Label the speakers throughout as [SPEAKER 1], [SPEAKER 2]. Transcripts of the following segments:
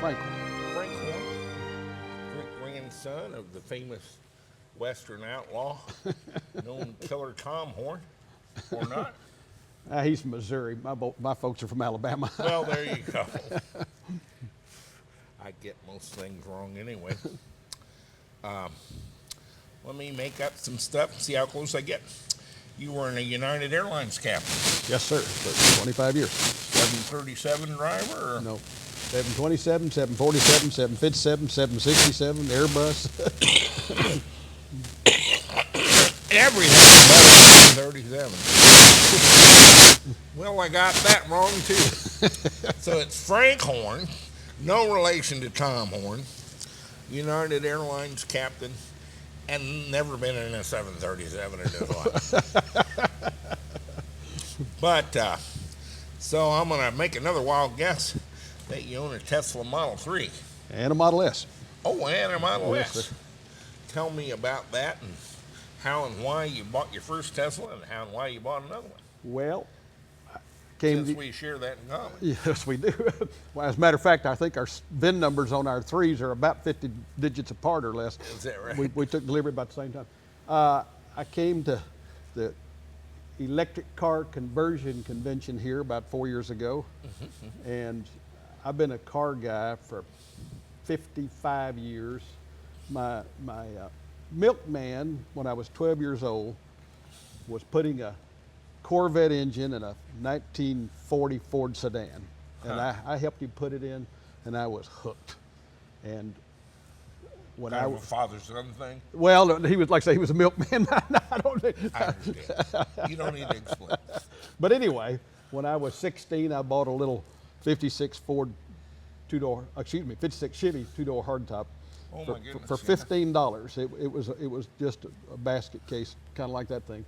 [SPEAKER 1] Frank.
[SPEAKER 2] Frank Horn, great-grandson of the famous Western outlaw known Killer Tom Horn, or not?
[SPEAKER 1] He's from Missouri. My folks are from Alabama.
[SPEAKER 2] Well, there you go. I get most things wrong anyway. Let me make up some stuff and see how close I get. You were in a United Airlines captain.
[SPEAKER 1] Yes, sir, for 25 years.
[SPEAKER 2] 737 driver? Or?
[SPEAKER 1] No, 727, 747, 757, 767, Airbus.
[SPEAKER 2] Everything but 737. Well, I got that wrong too. So it's Frank Horn, no relation to Tom Horn, United Airlines captain, and never been in a 737 in his life. But, so I'm going to make another wild guess that you own a Tesla Model 3.
[SPEAKER 1] And a Model S.
[SPEAKER 2] Oh, and a Model
[SPEAKER 1] Yes,
[SPEAKER 2] S.
[SPEAKER 1] sir.
[SPEAKER 2] Tell me about that and how and why you bought your first Tesla and how and why you bought another one.
[SPEAKER 1] Well,
[SPEAKER 2] Since we share that in common.
[SPEAKER 1] Yes, we do. Well, as a matter of fact, I think our VIN numbers on our 3s are about 50 digits apart or less.
[SPEAKER 2] Is that right?
[SPEAKER 1] We took delivery about the same time. I came to the electric car conversion convention here about 4 years ago, and I've been a car guy for 55 years. My milkman, when I was 12 years old, was putting a Corvette engine in a 1940 Ford sedan, and I helped him put it in, and I was hooked. And when
[SPEAKER 2] Kind of a father-son thing?
[SPEAKER 1] well, he was, like I say, he was a milkman. I
[SPEAKER 2] understand. You don't need to explain.
[SPEAKER 1] But anyway, when I was 16, I bought a little 56 Ford '56 Chevy two-door hardtop
[SPEAKER 2] Oh my goodness,
[SPEAKER 1] for $15. It was just a basket case, kind of like that thing.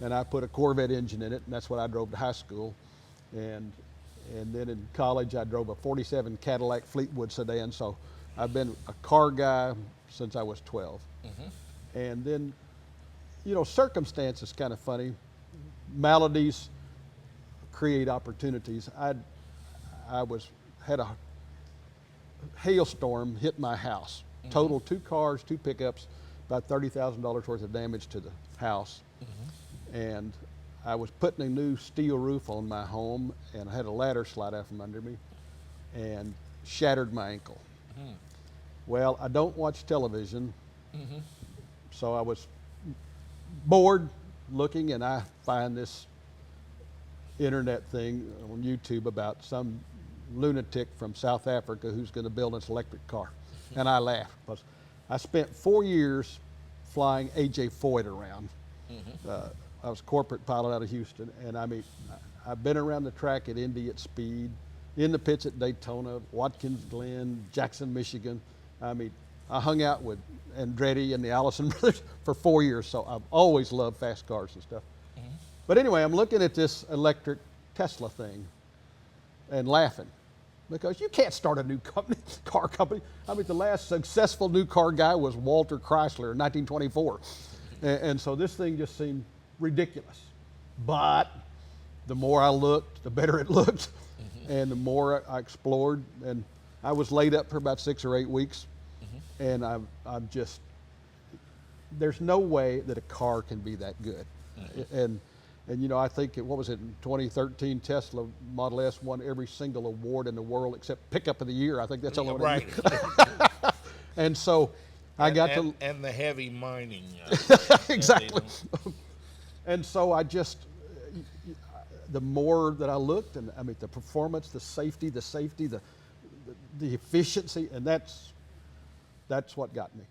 [SPEAKER 1] And I put a Corvette engine in it, and that's what I drove to high school. And then in college, I drove a '47 Cadillac Fleetwood sedan. So I've been a car guy since I was 12. And then, circumstance is kind of funny. Maladies create opportunities. I had a hailstorm hit my house. Total 2 cars, 2 pickups, about $30,000 worth of damage to the house. And I was putting a new steel roof on my home, and I had a ladder slide out from under me and shattered my ankle. Well, I don't watch television, so I was bored looking, and I find this internet thing on YouTube about some lunatic from South Africa who's going to build an electric car. And I laughed because I spent 4 years flying AJ Foyt around. I was a corporate pilot out of Houston, and I've been around the track at Indy at Speed, in the pits at Daytona, Watkins Glen, Jackson, Michigan. I hung out with Andretti and the Allison brothers for 4 years, so I've always loved fast cars and stuff. But anyway, I'm looking at this electric Tesla thing and laughing, because you can't start a new car company. The last successful new car guy was Walter Chrysler in 1924. And so this thing just seemed ridiculous. But the more I looked, the better it looked. And the more I explored, and I was laid up for about 6 or 8 weeks. And I'm just, there's no way that a car can be that good. And I think, what was it, in 2013, Tesla Model S won every single award in the world except Pickup of the Year. I think that's all.
[SPEAKER 2] Right.
[SPEAKER 1] And so I got to...
[SPEAKER 2] And the heavy mining.
[SPEAKER 1] Exactly. And so I just, the more that I looked, and the performance, the safety, the efficiency, and that's what got me.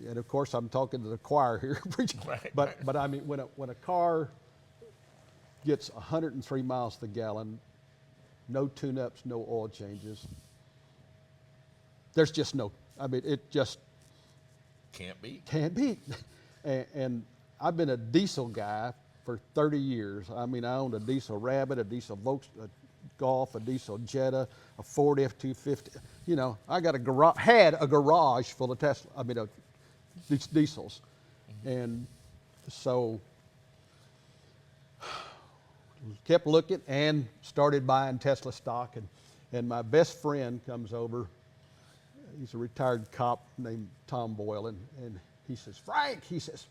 [SPEAKER 1] And of course I'm talking to the choir here, but when a car gets 103 miles to the gallon, no tune-ups, no oil changes, there's just no, it just
[SPEAKER 2] can't
[SPEAKER 1] beat. And I've been a diesel guy for 30 years. I owned a diesel Rabbit, a diesel Golf, a diesel Jetta, a Ford F-250. I got had a garage full of Tesla, diesels. And so kept looking and started buying Tesla stock. And my best friend comes over. He's a retired cop named Tom Boyle, and he says, Frank, he says,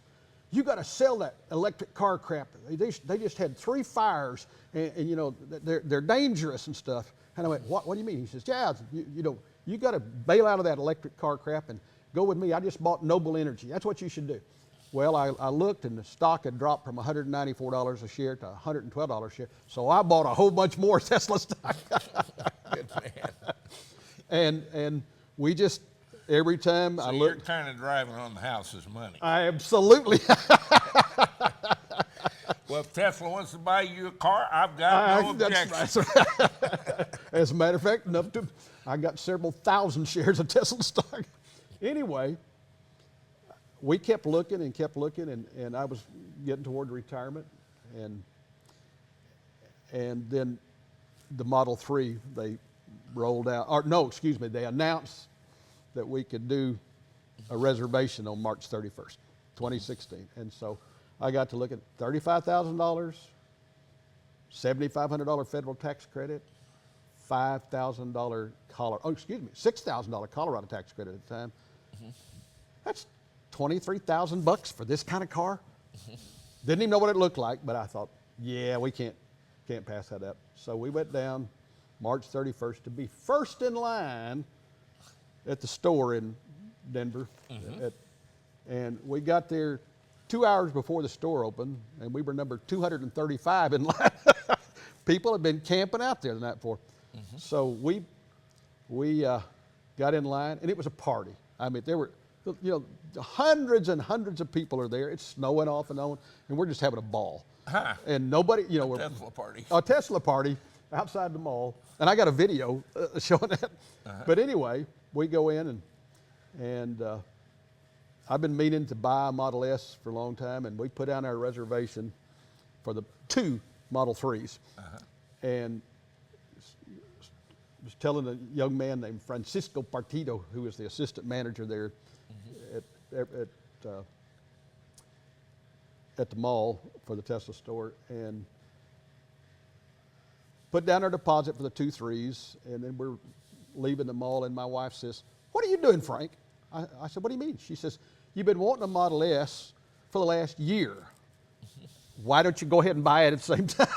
[SPEAKER 1] you got to sell that electric car crap. They just had 3 fires, and you know, they're dangerous and stuff. And I went, what do you mean? He says, yeah, you got to bail out of that electric car crap and go with me. I just bought Noble Energy. That's what you should do. Well, I looked, and the stock had dropped from $194 a share to $112 a share. So I bought a whole bunch more Tesla stock.
[SPEAKER 2] Good man.
[SPEAKER 1] And we just, every time
[SPEAKER 2] So
[SPEAKER 1] I
[SPEAKER 2] you're
[SPEAKER 1] looked.
[SPEAKER 2] kind of driving on the house's money.
[SPEAKER 1] I absolutely.
[SPEAKER 2] Well, if Tesla wants to buy you a car, I've got no objection.
[SPEAKER 1] That's right. As a matter of fact, I got several thousand shares of Tesla stock. Anyway, we kept looking, and I was getting toward retirement, and then the Model 3, they rolled out, or no, excuse me, they announced that we could do a reservation on March 31st, 2016. And so I got to look at $35,000, $7,500 federal tax credit, $6,000 Colorado tax credit at the time. That's $23,000 for this kind of car. Didn't even know what it looked like, but I thought, yeah, we can't pass that up. So we went down March 31st to be first in line at the store in Denver. And we got there 2 hours before the store opened, and we were number 235 in line. People had been camping out there the night before. So we got in line, and it was a party. I mean, there were, hundreds and hundreds of people are there. It's snowing off and on, and we're just having a ball. And nobody,
[SPEAKER 2] Tesla party.
[SPEAKER 1] A Tesla party outside the mall, and I got a video showing that. But anyway, we go in, and I've been meaning to buy a Model S for a long time, and we put down our reservation for the 2 Model 3s. And was telling a young man named Francisco Partido, who was the assistant manager there at the mall for the Tesla store, and put down our deposit for the 2 3s, and then we're leaving the mall, and my wife says, "What are you doing, Frank?" I said, "What do you mean?" She says, "You've been wanting a Model S for the last year. Why don't you go ahead and buy it at the same time?"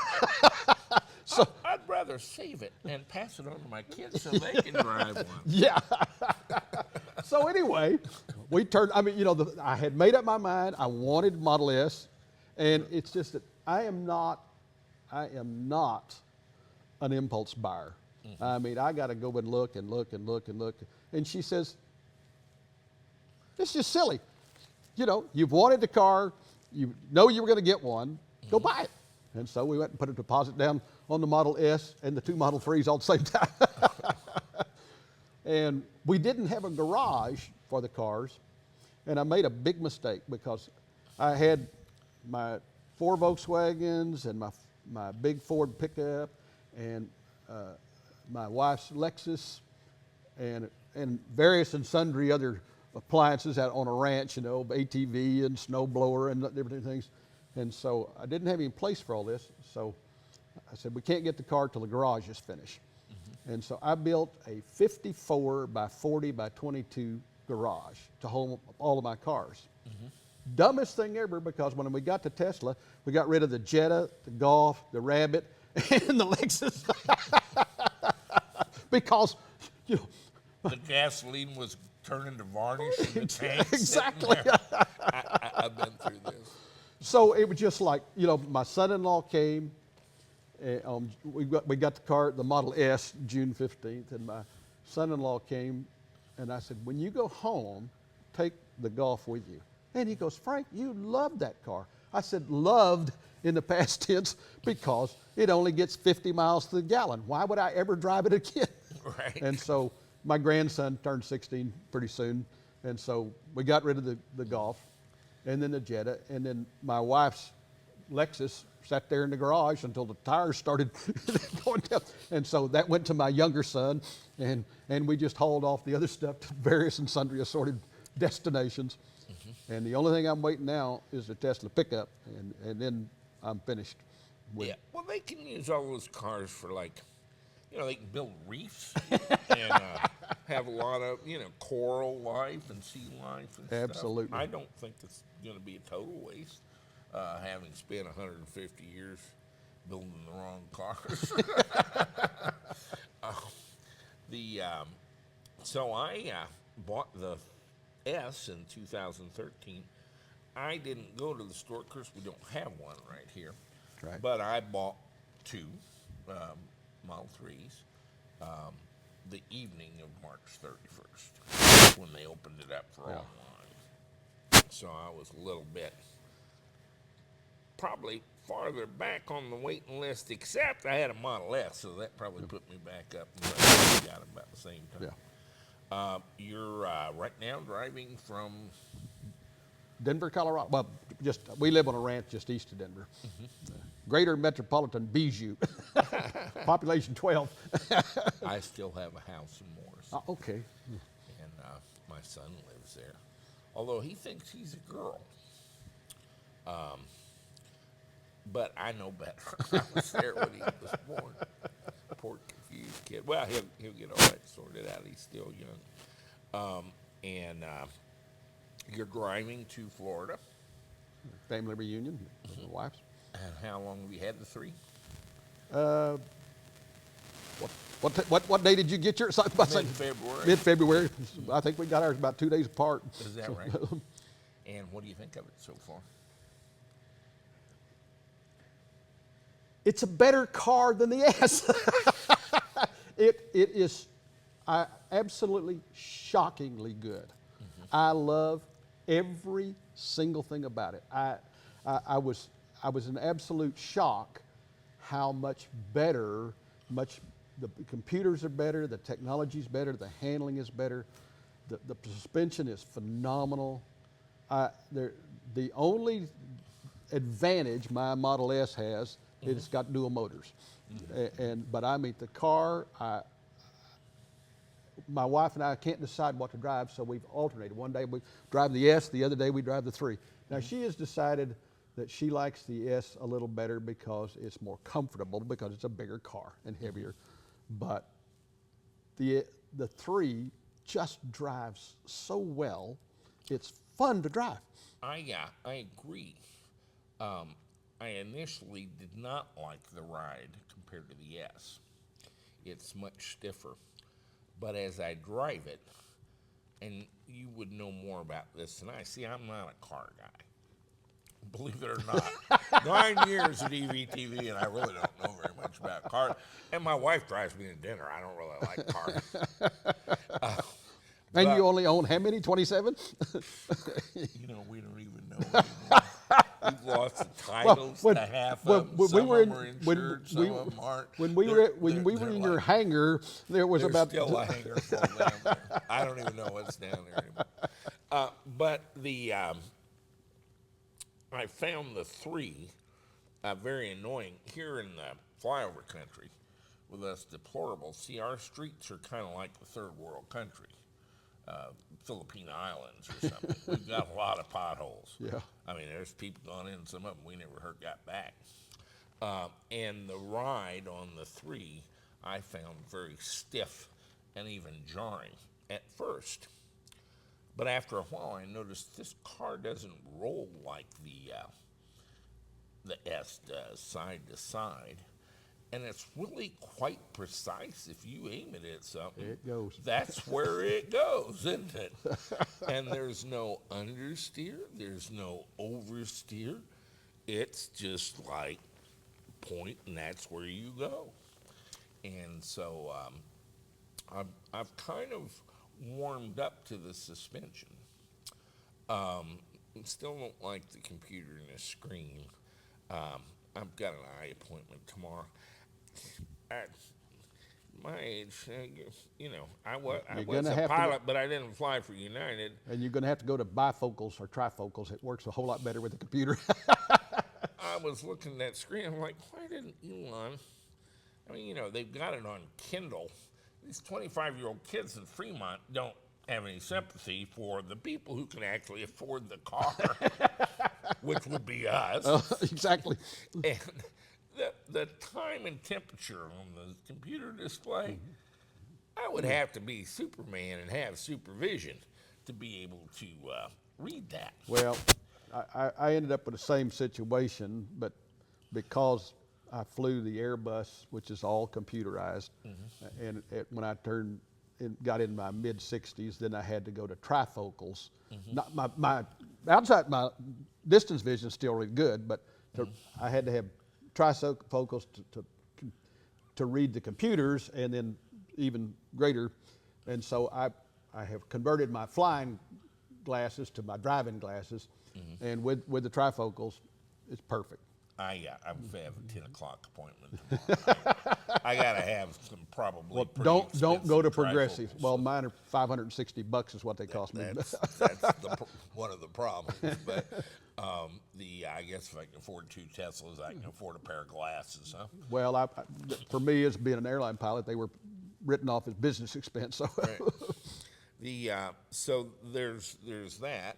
[SPEAKER 1] So
[SPEAKER 2] I'd rather save it and pass it on to my kids so they can drive one.
[SPEAKER 1] yeah. So anyway, we turned. I mean, I had made up my mind. I wanted Model S, and it's just that I am not an impulse buyer. I mean, I got to go and look and look and look and look. And she says, "It's just silly. You've wanted the car. You know you were going to get one. Go buy it." And so we went and put a deposit down on the Model S and the 2 Model 3s all at the same time. And we didn't have a garage for the cars. And I made a big mistake because I had my 4 Volkswagens and my big Ford pickup and my wife's Lexus and various and sundry other appliances out on a ranch, ATV and snow blower and different things. And so I didn't have any place for all this. So I said, we can't get the car till the garage is finished. And so I built a 54 by 40 by 22 garage to hold all of my cars. Dumbest thing ever, because when we got to Tesla, we got rid of the Jetta, the Golf, the Rabbit, and the Lexus. Because,
[SPEAKER 2] The gasoline was turning to varnish in the tank.
[SPEAKER 1] Exactly.
[SPEAKER 2] I've been through this.
[SPEAKER 1] So it was just like, my son-in-law came. We got the car, the Model S, June 15th, and my son-in-law came, and I said, "When you go home, take the Golf with you." And he goes, "Frank, you loved that car." I said, "Loved" in the past tense because it only gets 50 miles to the gallon. Why would I ever drive it again?
[SPEAKER 2] Right.
[SPEAKER 1] And so my grandson turned 16 pretty soon, and so we got rid of the Golf, and then the Jetta, and then my wife's Lexus sat there in the garage until the tires started going down. And so that went to my younger son, and we just hauled off the other stuff to various and sundry assorted destinations. And the only thing I'm waiting now is the Tesla pickup, and then I'm finished with.
[SPEAKER 2] Yeah. Well, they can use all those cars for like they can build reefs and have a lot of, coral life and sea life and stuff.
[SPEAKER 1] Absolutely.
[SPEAKER 2] I don't think it's going to be a total waste, having spent 150 years building the wrong cars. the So I bought the S in 2013. I didn't go to the store. Of course, we don't have one right here.
[SPEAKER 1] Right.
[SPEAKER 2] But I bought two Model 3s the evening of March 31st when they opened it up for
[SPEAKER 1] Yeah.
[SPEAKER 2] online. So I was a little bit probably farther back on the waiting list, except I had a Model S, so that probably put me back up and got about the same time.
[SPEAKER 1] Yeah.
[SPEAKER 2] You're right now driving from
[SPEAKER 1] Denver, Colorado. Well, we live on a ranch just east of Denver. Greater Metropolitan Bijou. Population 12.
[SPEAKER 2] I still have a house in Morris,
[SPEAKER 1] Okay.
[SPEAKER 2] and my son lives there, although he thinks he's a girl. But I know better. I was there when he was born. Poor confused kid. Well, he'll get all that sorted out. He's still young. And you're driving to Florida.
[SPEAKER 1] Family reunion with my wife's.
[SPEAKER 2] And how long have you had the 3?
[SPEAKER 1] What day did you get yours?
[SPEAKER 2] Mid-February.
[SPEAKER 1] Mid-February. I think we got ours about 2 days apart.
[SPEAKER 2] Is that right? And what do you think of it so far?
[SPEAKER 1] It's a better car than the S. It is absolutely shockingly good. I love every single thing about it. I was in absolute shock how much better, the computers are better, the technology's better, the handling is better, the suspension is phenomenal. The only advantage my Model S has is it's got dual motors. But I mean, the car, my wife and I can't decide what to drive, so we've alternated. One day we drive the S, the other day we drive the 3. Now she has decided that she likes the S a little better because it's more comfortable, because it's a bigger car and heavier. But the 3 just drives so well. It's fun to drive.
[SPEAKER 2] I agree. I initially did not like the ride compared to the S. It's much stiffer. But as I drive it, and you would know more about this than I. See, I'm not a car guy. Believe it or not. 9 years at EVTV, and I really don't know very much about cars. And my wife drives me to dinner. I don't really like cars.
[SPEAKER 1] And you only own how many? 27?
[SPEAKER 2] We don't even know anymore. We've lost the titles to half of them. Some of them are insured, some of them aren't.
[SPEAKER 1] When we were in your hangar, there was
[SPEAKER 2] There's
[SPEAKER 1] about...
[SPEAKER 2] still a hangar full down there. I don't even know what's down there anymore. But I found the 3 very annoying here in the flyover country with us deplorables. See, our streets are kind of like the third world country. Philippine Islands or something. We've got a lot of potholes.
[SPEAKER 1] Yeah.
[SPEAKER 2] I mean, there's people gone in, some of them we never got back. And the ride on the 3 I found very stiff and even jarring at first. But after a while, I noticed this car doesn't roll like the S does, side to side. And it's really quite precise. If you aim it at something,
[SPEAKER 1] it goes.
[SPEAKER 2] That's where it goes, isn't it? And there's no understeer, there's no oversteer. It's just like point, and that's where you go. And so I've kind of warmed up to the suspension. Still don't like the computer and the screen. I've got an eye appointment tomorrow. At my age, I was a pilot, but I didn't fly for United.
[SPEAKER 1] And you're going to have to go to bifocals or trifocals. It works a whole lot better with the computer.
[SPEAKER 2] I was looking at that screen. I'm like, why didn't Elon? I mean, they've got it on Kindle. These 25-year-old kids in Fremont don't have any sympathy for the people who can actually afford the car, which would be us.
[SPEAKER 1] Exactly.
[SPEAKER 2] And the time and temperature on the computer display, I would have to be Superman and have supervision to be able to read that.
[SPEAKER 1] Well, I ended up with the same situation, but because I flew the Airbus, which is all computerized, and when I got in my mid 60s, then I had to go to trifocals. Not my outside my distance vision is still really good, but I had to have trifocals to read the computers, and then even greater. And so I have converted my flying glasses to my driving glasses, and with the trifocals, it's perfect.
[SPEAKER 2] I have a 10 o'clock appointment tomorrow. I gotta have some probably pretty
[SPEAKER 1] Don't go to
[SPEAKER 2] expensive
[SPEAKER 1] Progressive.
[SPEAKER 2] trifocals.
[SPEAKER 1] Well, mine are $560 is what they cost me.
[SPEAKER 2] That's one of the problems. But I guess if I can afford 2 Teslas, I can afford a pair of glasses, huh?
[SPEAKER 1] Well, for me, as being an airline pilot, they were written off as business expense. So,
[SPEAKER 2] Right. So there's that.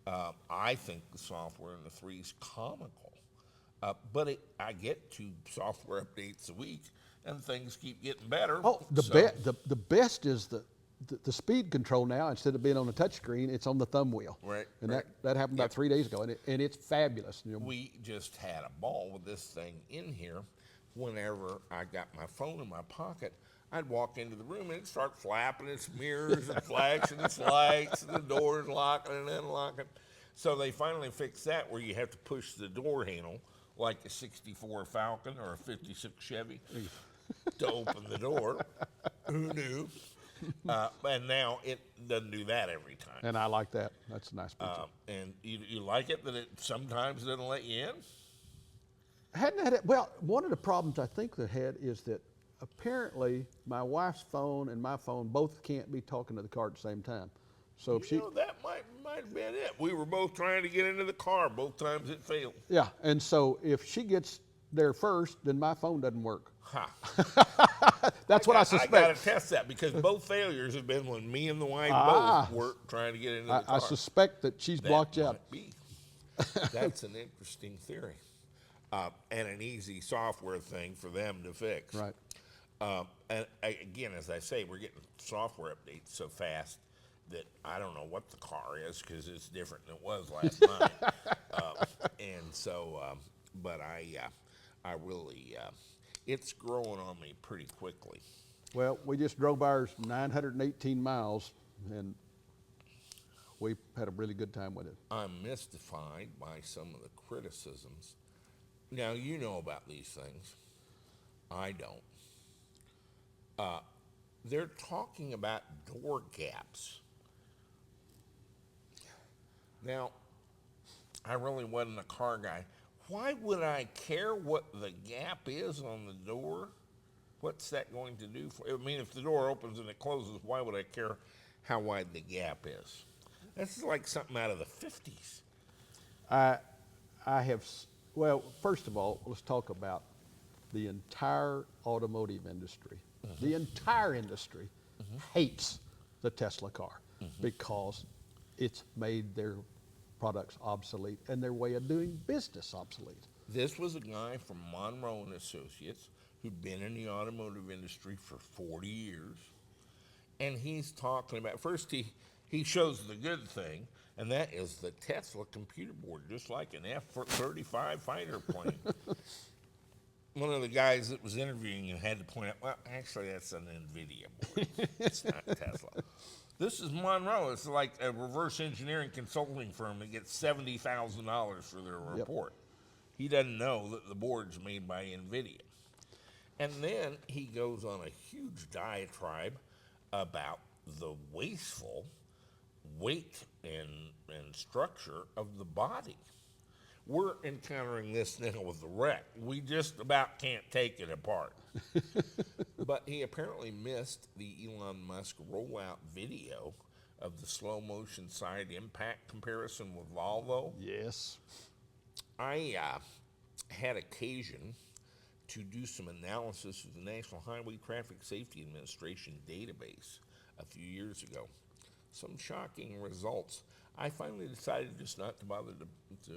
[SPEAKER 2] I think the software in the 3 is comical. But I get 2 software updates a week, and things keep getting better.
[SPEAKER 1] oh, the best is the speed control now. Instead of being on the touch screen, it's on the thumb wheel.
[SPEAKER 2] Right,
[SPEAKER 1] And
[SPEAKER 2] right.
[SPEAKER 1] that happened about 3 days ago, and it's fabulous.
[SPEAKER 2] We just had a ball with this thing in here. Whenever I got my phone in my pocket, I'd walk into the room and it'd start flapping its mirrors and flashing its lights, and the doors locking and unlocking. So they finally fixed that, where you have to push the door handle like a 64 Falcon or a 56 Chevy to open the door. Who knew? And now it doesn't do that every time.
[SPEAKER 1] And I like that. That's a nice feature.
[SPEAKER 2] And you like it that it sometimes doesn't let you in?
[SPEAKER 1] Hadn't had it. Well, one of the problems I think they had is that apparently my wife's phone and my phone both can't be talking to the car at the same time. So if
[SPEAKER 2] That might have been it. We were both trying to get into the car. Both times it failed.
[SPEAKER 1] yeah, and so if she gets there first, then my phone doesn't work.
[SPEAKER 2] Ha.
[SPEAKER 1] That's what I suspect.
[SPEAKER 2] I got to test that, because both failures have been when me and the wife both worked trying to get into the car.
[SPEAKER 1] I suspect that she's blocked you out.
[SPEAKER 2] Might be. That's an interesting theory, and an easy software thing for them to fix.
[SPEAKER 1] Right.
[SPEAKER 2] And again, as I say, we're getting software updates so fast that I don't know what the car is, because it's different than it was last night. And so, but I really, it's growing on me pretty quickly.
[SPEAKER 1] Well, we just drove ours 918 miles, and we had a really good time with it.
[SPEAKER 2] I'm mystified by some of the criticisms. Now, you know about these things. I don't. They're talking about door gaps. Now, I really wasn't a car guy. Why would I care what the gap is on the door? What's that going to do for? I mean, if the door opens and it closes, why would I care how wide the gap is? That's like something out of the 50s.
[SPEAKER 1] I have, well, first of all, let's talk about the entire automotive industry. The entire industry hates the Tesla car because it's made their products obsolete and their way of doing business obsolete.
[SPEAKER 2] This was a guy from Monroe and Associates who'd been in the automotive industry for 40 years. And he's talking about, first he shows the good thing, and that is the Tesla computer board, just like an F-35 fighter plane. One of the guys that was interviewing him had to point out, well, actually, that's an NVIDIA board. It's not Tesla. This is Monroe. It's like a reverse engineering consulting firm that gets $70,000 for their report. He doesn't know that the board's made by NVIDIA. And then he goes on a huge diatribe about the wasteful weight and structure of the body. We're encountering this now with the wreck. We just about can't take it apart. But he apparently missed the Elon Musk rollout video of the slow motion side impact comparison with Volvo.
[SPEAKER 1] Yes.
[SPEAKER 2] I had occasion to do some analysis of the National Highway Traffic Safety Administration database a few years ago. Some shocking results. I finally decided just not to bother to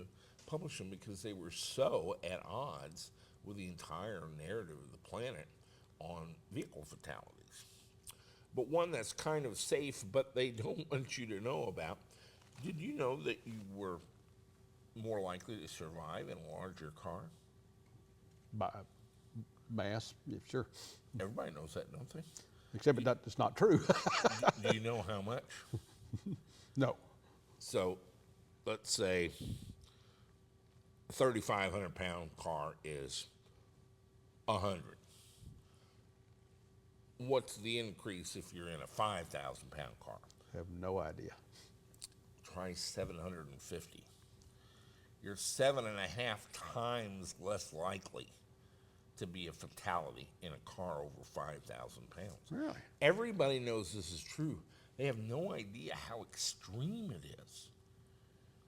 [SPEAKER 2] publish them because they were so at odds with the entire narrative of the planet on vehicle fatalities. But one that's kind of safe, but they don't want you to know about. Did you know that you were more likely to survive in a larger car?
[SPEAKER 1] By mass, yeah, sure.
[SPEAKER 2] Everybody knows that, don't they?
[SPEAKER 1] Except that it's not true.
[SPEAKER 2] Do you know how much?
[SPEAKER 1] No.
[SPEAKER 2] So let's say a 3,500 pound car is 100. What's the increase if you're in a 5,000 pound car?
[SPEAKER 1] I have no idea.
[SPEAKER 2] Try 750. You're 7.5 times less likely to be a fatality in a car over 5,000 pounds.
[SPEAKER 1] Really?
[SPEAKER 2] Everybody knows this is true. They have no idea how extreme it is.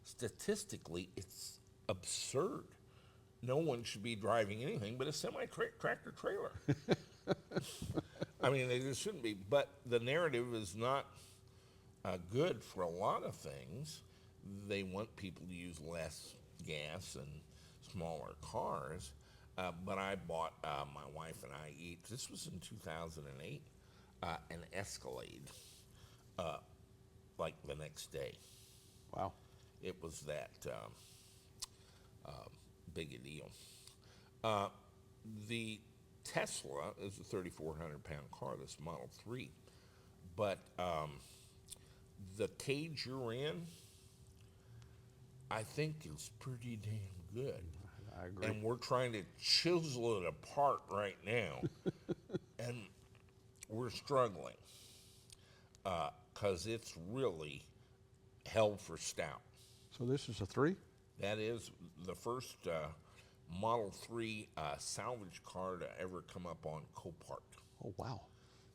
[SPEAKER 2] Statistically, it's absurd. No one should be driving anything but a semi-tractor trailer. I mean, they just shouldn't be. But the narrative is not good for a lot of things. They want people to use less gas and smaller cars. But I bought, my wife and I each, this was in 2008, an Escalade, like the next day.
[SPEAKER 1] Wow.
[SPEAKER 2] It was that big a deal. The Tesla is a 3,400 pound car, this Model 3. But the cage you're in, I think is pretty damn good.
[SPEAKER 1] I agree.
[SPEAKER 2] And we're trying to chisel it apart right now. And we're struggling because it's really hell for stout.
[SPEAKER 1] So this is a 3?
[SPEAKER 2] That is the first Model 3 salvage car to ever come up on Copart.
[SPEAKER 1] Oh, wow.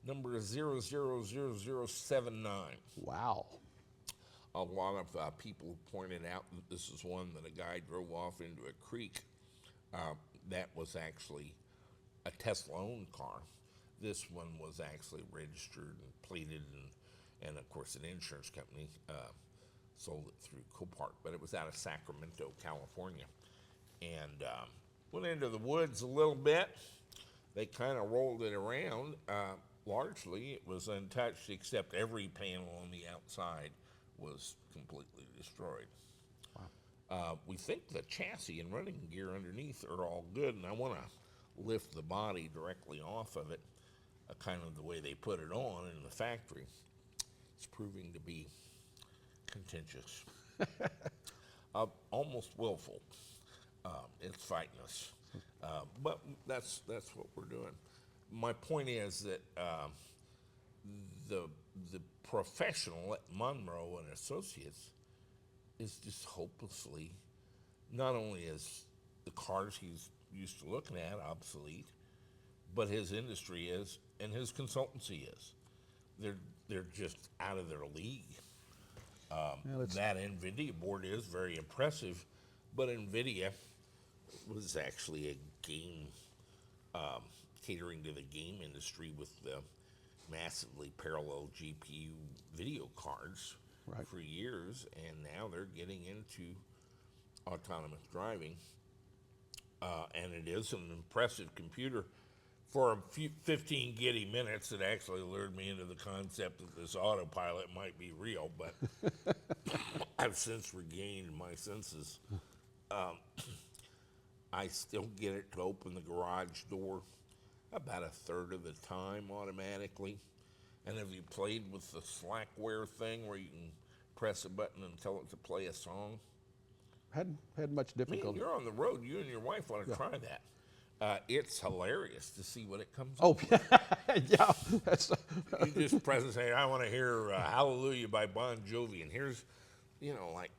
[SPEAKER 2] Number 000079.
[SPEAKER 1] Wow.
[SPEAKER 2] A lot of people pointed out that this is one that a guy drove off into a creek. That was actually a Tesla-owned car. This one was actually registered and plated, and of course an insurance company sold it through Copart. But it was out of Sacramento, California. And went into the woods a little bit. They kind of rolled it around. Largely, it was untouched, except every panel on the outside was completely destroyed.
[SPEAKER 1] Wow.
[SPEAKER 2] We think the chassis and running gear underneath are all good, and I want to lift the body directly off of it, kind of the way they put it on in the factory. It's proving to be contentious, almost willful. It's fighting us, but that's what we're doing. My point is that the professional at Monroe and Associates is just hopelessly, not only is the cars he's used to looking at obsolete, but his industry is, and his consultancy is. They're just out of their league. That NVIDIA board is very impressive, but NVIDIA was actually a game, catering to the game industry with the massively parallel GPU video cards for years, and now they're getting into autonomous driving. And it is an impressive computer. For a few 15 giddy minutes, it actually lured me into the concept that this autopilot might be real, but I've since regained my senses. I still get it to open the garage door about a third of the time automatically. And have you played with the Slackware thing where you can press a button and tell it to play a song?
[SPEAKER 1] Hadn't had much difficulty.
[SPEAKER 2] You're on the road. You and your wife want to try that. It's hilarious to see what it comes
[SPEAKER 1] Oh,
[SPEAKER 2] up with.
[SPEAKER 1] yeah. That's,
[SPEAKER 2] You just press and say, I want to hear Hallelujah by Bon Jovi. And here's, like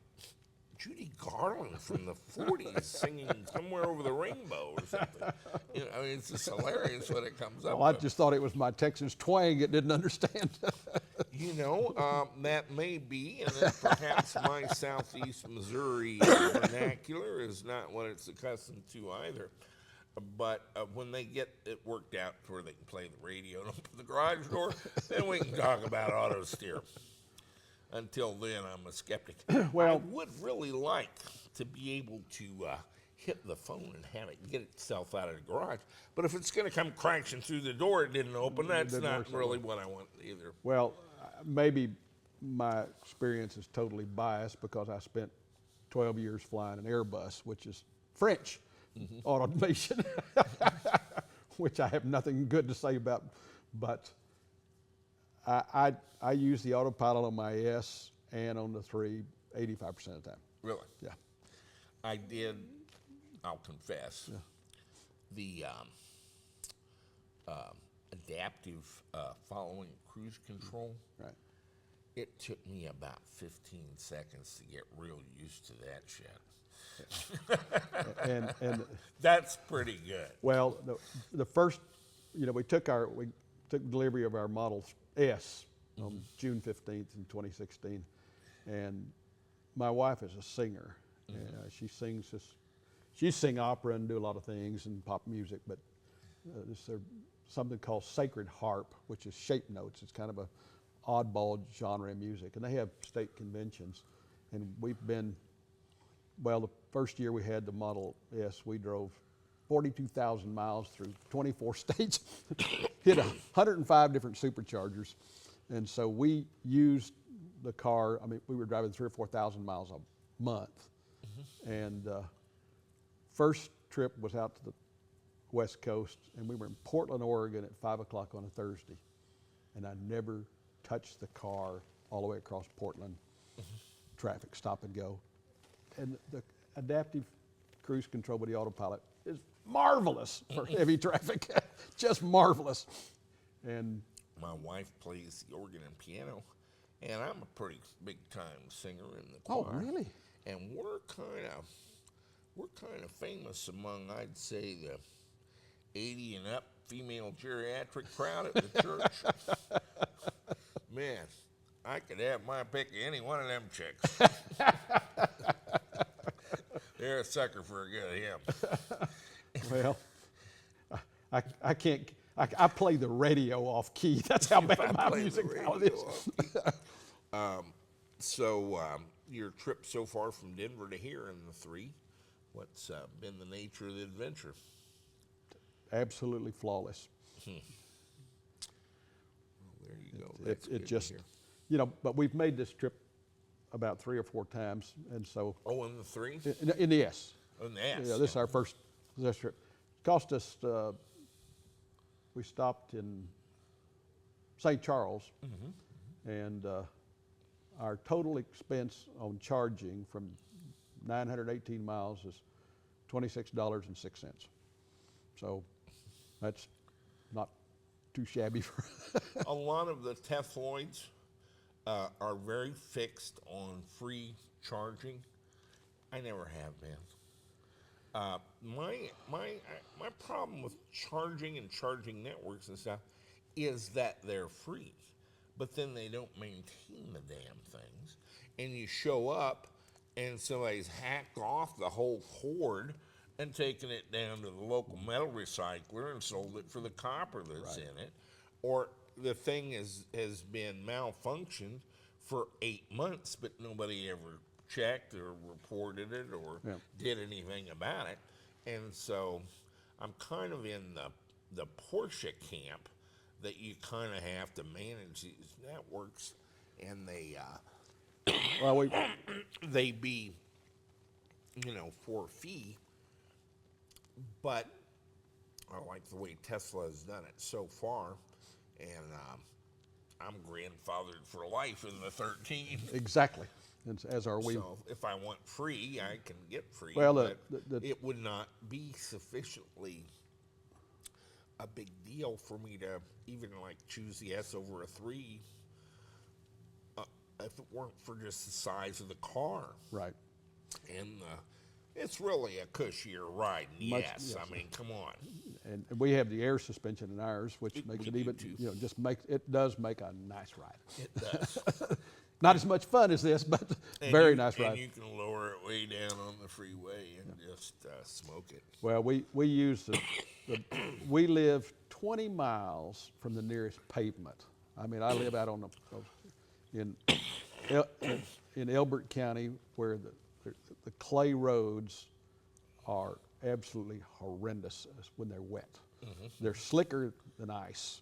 [SPEAKER 2] Judy Garland from the 40s singing Somewhere Over the Rainbow or something. It's just hilarious what it comes up
[SPEAKER 1] well, I
[SPEAKER 2] with.
[SPEAKER 1] just thought it was my Texas twang it didn't understand.
[SPEAKER 2] That may be, and then perhaps my Southeast Missouri vernacular is not what it's accustomed to either. But when they get it worked out to where they can play the radio and open the garage door, then we can talk about auto steer. Until then, I'm a skeptic.
[SPEAKER 1] Well,
[SPEAKER 2] I would really like to be able to hit the phone and have it get itself out of the garage. But if it's going to come crashing through the door, it didn't open. That's
[SPEAKER 1] didn't
[SPEAKER 2] not
[SPEAKER 1] work so
[SPEAKER 2] really
[SPEAKER 1] well.
[SPEAKER 2] what I want either.
[SPEAKER 1] Well, maybe my experience is totally biased because I spent 12 years flying an Airbus, which is French automation, which I have nothing good to say about. But I use the autopilot on my S and on the 3 85% of the time.
[SPEAKER 2] Really?
[SPEAKER 1] Yeah.
[SPEAKER 2] I did, I'll confess, the adaptive following cruise control.
[SPEAKER 1] Right.
[SPEAKER 2] It took me about 15 seconds to get real used to that shit.
[SPEAKER 1] And
[SPEAKER 2] That's pretty good.
[SPEAKER 1] well, the first, we took delivery of our Model S on June 15th in 2016, and my wife is a singer. She sing opera and do a lot of things and pop music, but there's something called sacred harp, which is shape notes. It's kind of a oddball genre of music, and they have state conventions, and the first year we had the Model S, we drove 42,000 miles through 24 states, hit 105 different superchargers, and so we used the car. I mean, we were driving 3,000 or 4,000 miles a month, and first trip was out to the West Coast, and we were in Portland, Oregon at 5 o'clock on a Thursday, and I never touched the car all the way across Portland, traffic, stop and go. And the adaptive cruise control with the autopilot is marvelous for heavy traffic, just marvelous. And
[SPEAKER 2] My wife plays the organ and piano, and I'm a pretty big time singer in the choir.
[SPEAKER 1] oh, really?
[SPEAKER 2] And we're kind of famous among, I'd say, the 80 and up female geriatric crowd at the church. Man, I could have my pick of any one of them chicks. They're a sucker for a good hymn.
[SPEAKER 1] Well, I can't. I play the radio off key. That's how bad my
[SPEAKER 2] play the
[SPEAKER 1] music
[SPEAKER 2] radio
[SPEAKER 1] talent is.
[SPEAKER 2] So your trip so far from Denver to here in the 3, what's been the nature of the adventure?
[SPEAKER 1] Absolutely flawless.
[SPEAKER 2] Well, there you go. That's
[SPEAKER 1] It
[SPEAKER 2] good to
[SPEAKER 1] just,
[SPEAKER 2] hear.
[SPEAKER 1] but we've made this trip about 3 or 4 times, and so
[SPEAKER 2] Oh, in the 3?
[SPEAKER 1] in the S.
[SPEAKER 2] In the S.
[SPEAKER 1] Yeah, this is our first trip. Cost us. We stopped in St. Charles, and our total expense on charging from 918 miles is $26.06. So that's not too shabby for.
[SPEAKER 2] A lot of the Tefloids are very fixed on free charging. I never have been. My problem with charging and charging networks and stuff is that they're free, but then they don't maintain the damn things, and you show up and somebody's hacked off the whole cord and taken it down to the local metal recycler and sold it for the copper that's in it, or the thing has been malfunctioned for 8 months, but nobody ever checked or reported it or did anything about it. And so I'm kind of in the Porsche camp that you kind of have to manage these networks, and they
[SPEAKER 1] Well,
[SPEAKER 2] they be, for a fee, but I like the way Tesla has done it so far, and I'm grandfathered for life in the 13.
[SPEAKER 1] exactly, as are we.
[SPEAKER 2] So if I want free, I can get free.
[SPEAKER 1] Well,
[SPEAKER 2] but
[SPEAKER 1] the
[SPEAKER 2] it would not be sufficiently a big deal for me to even choose the S over a 3 if it weren't for just the size of the car.
[SPEAKER 1] Right.
[SPEAKER 2] And it's really a cushier ride. Yes, I mean, come on.
[SPEAKER 1] And we have the air suspension in ours, which makes it
[SPEAKER 2] we
[SPEAKER 1] even,
[SPEAKER 2] do too.
[SPEAKER 1] it does make a nice ride.
[SPEAKER 2] It does.
[SPEAKER 1] Not as much fun as this, but very nice
[SPEAKER 2] And
[SPEAKER 1] ride.
[SPEAKER 2] you can lower it way down on the freeway and just smoke it.
[SPEAKER 1] Well, we use we live 20 miles from the nearest pavement. I mean, I live out on in Elbert County, where the clay roads are absolutely horrendous when they're wet. They're slicker than ice.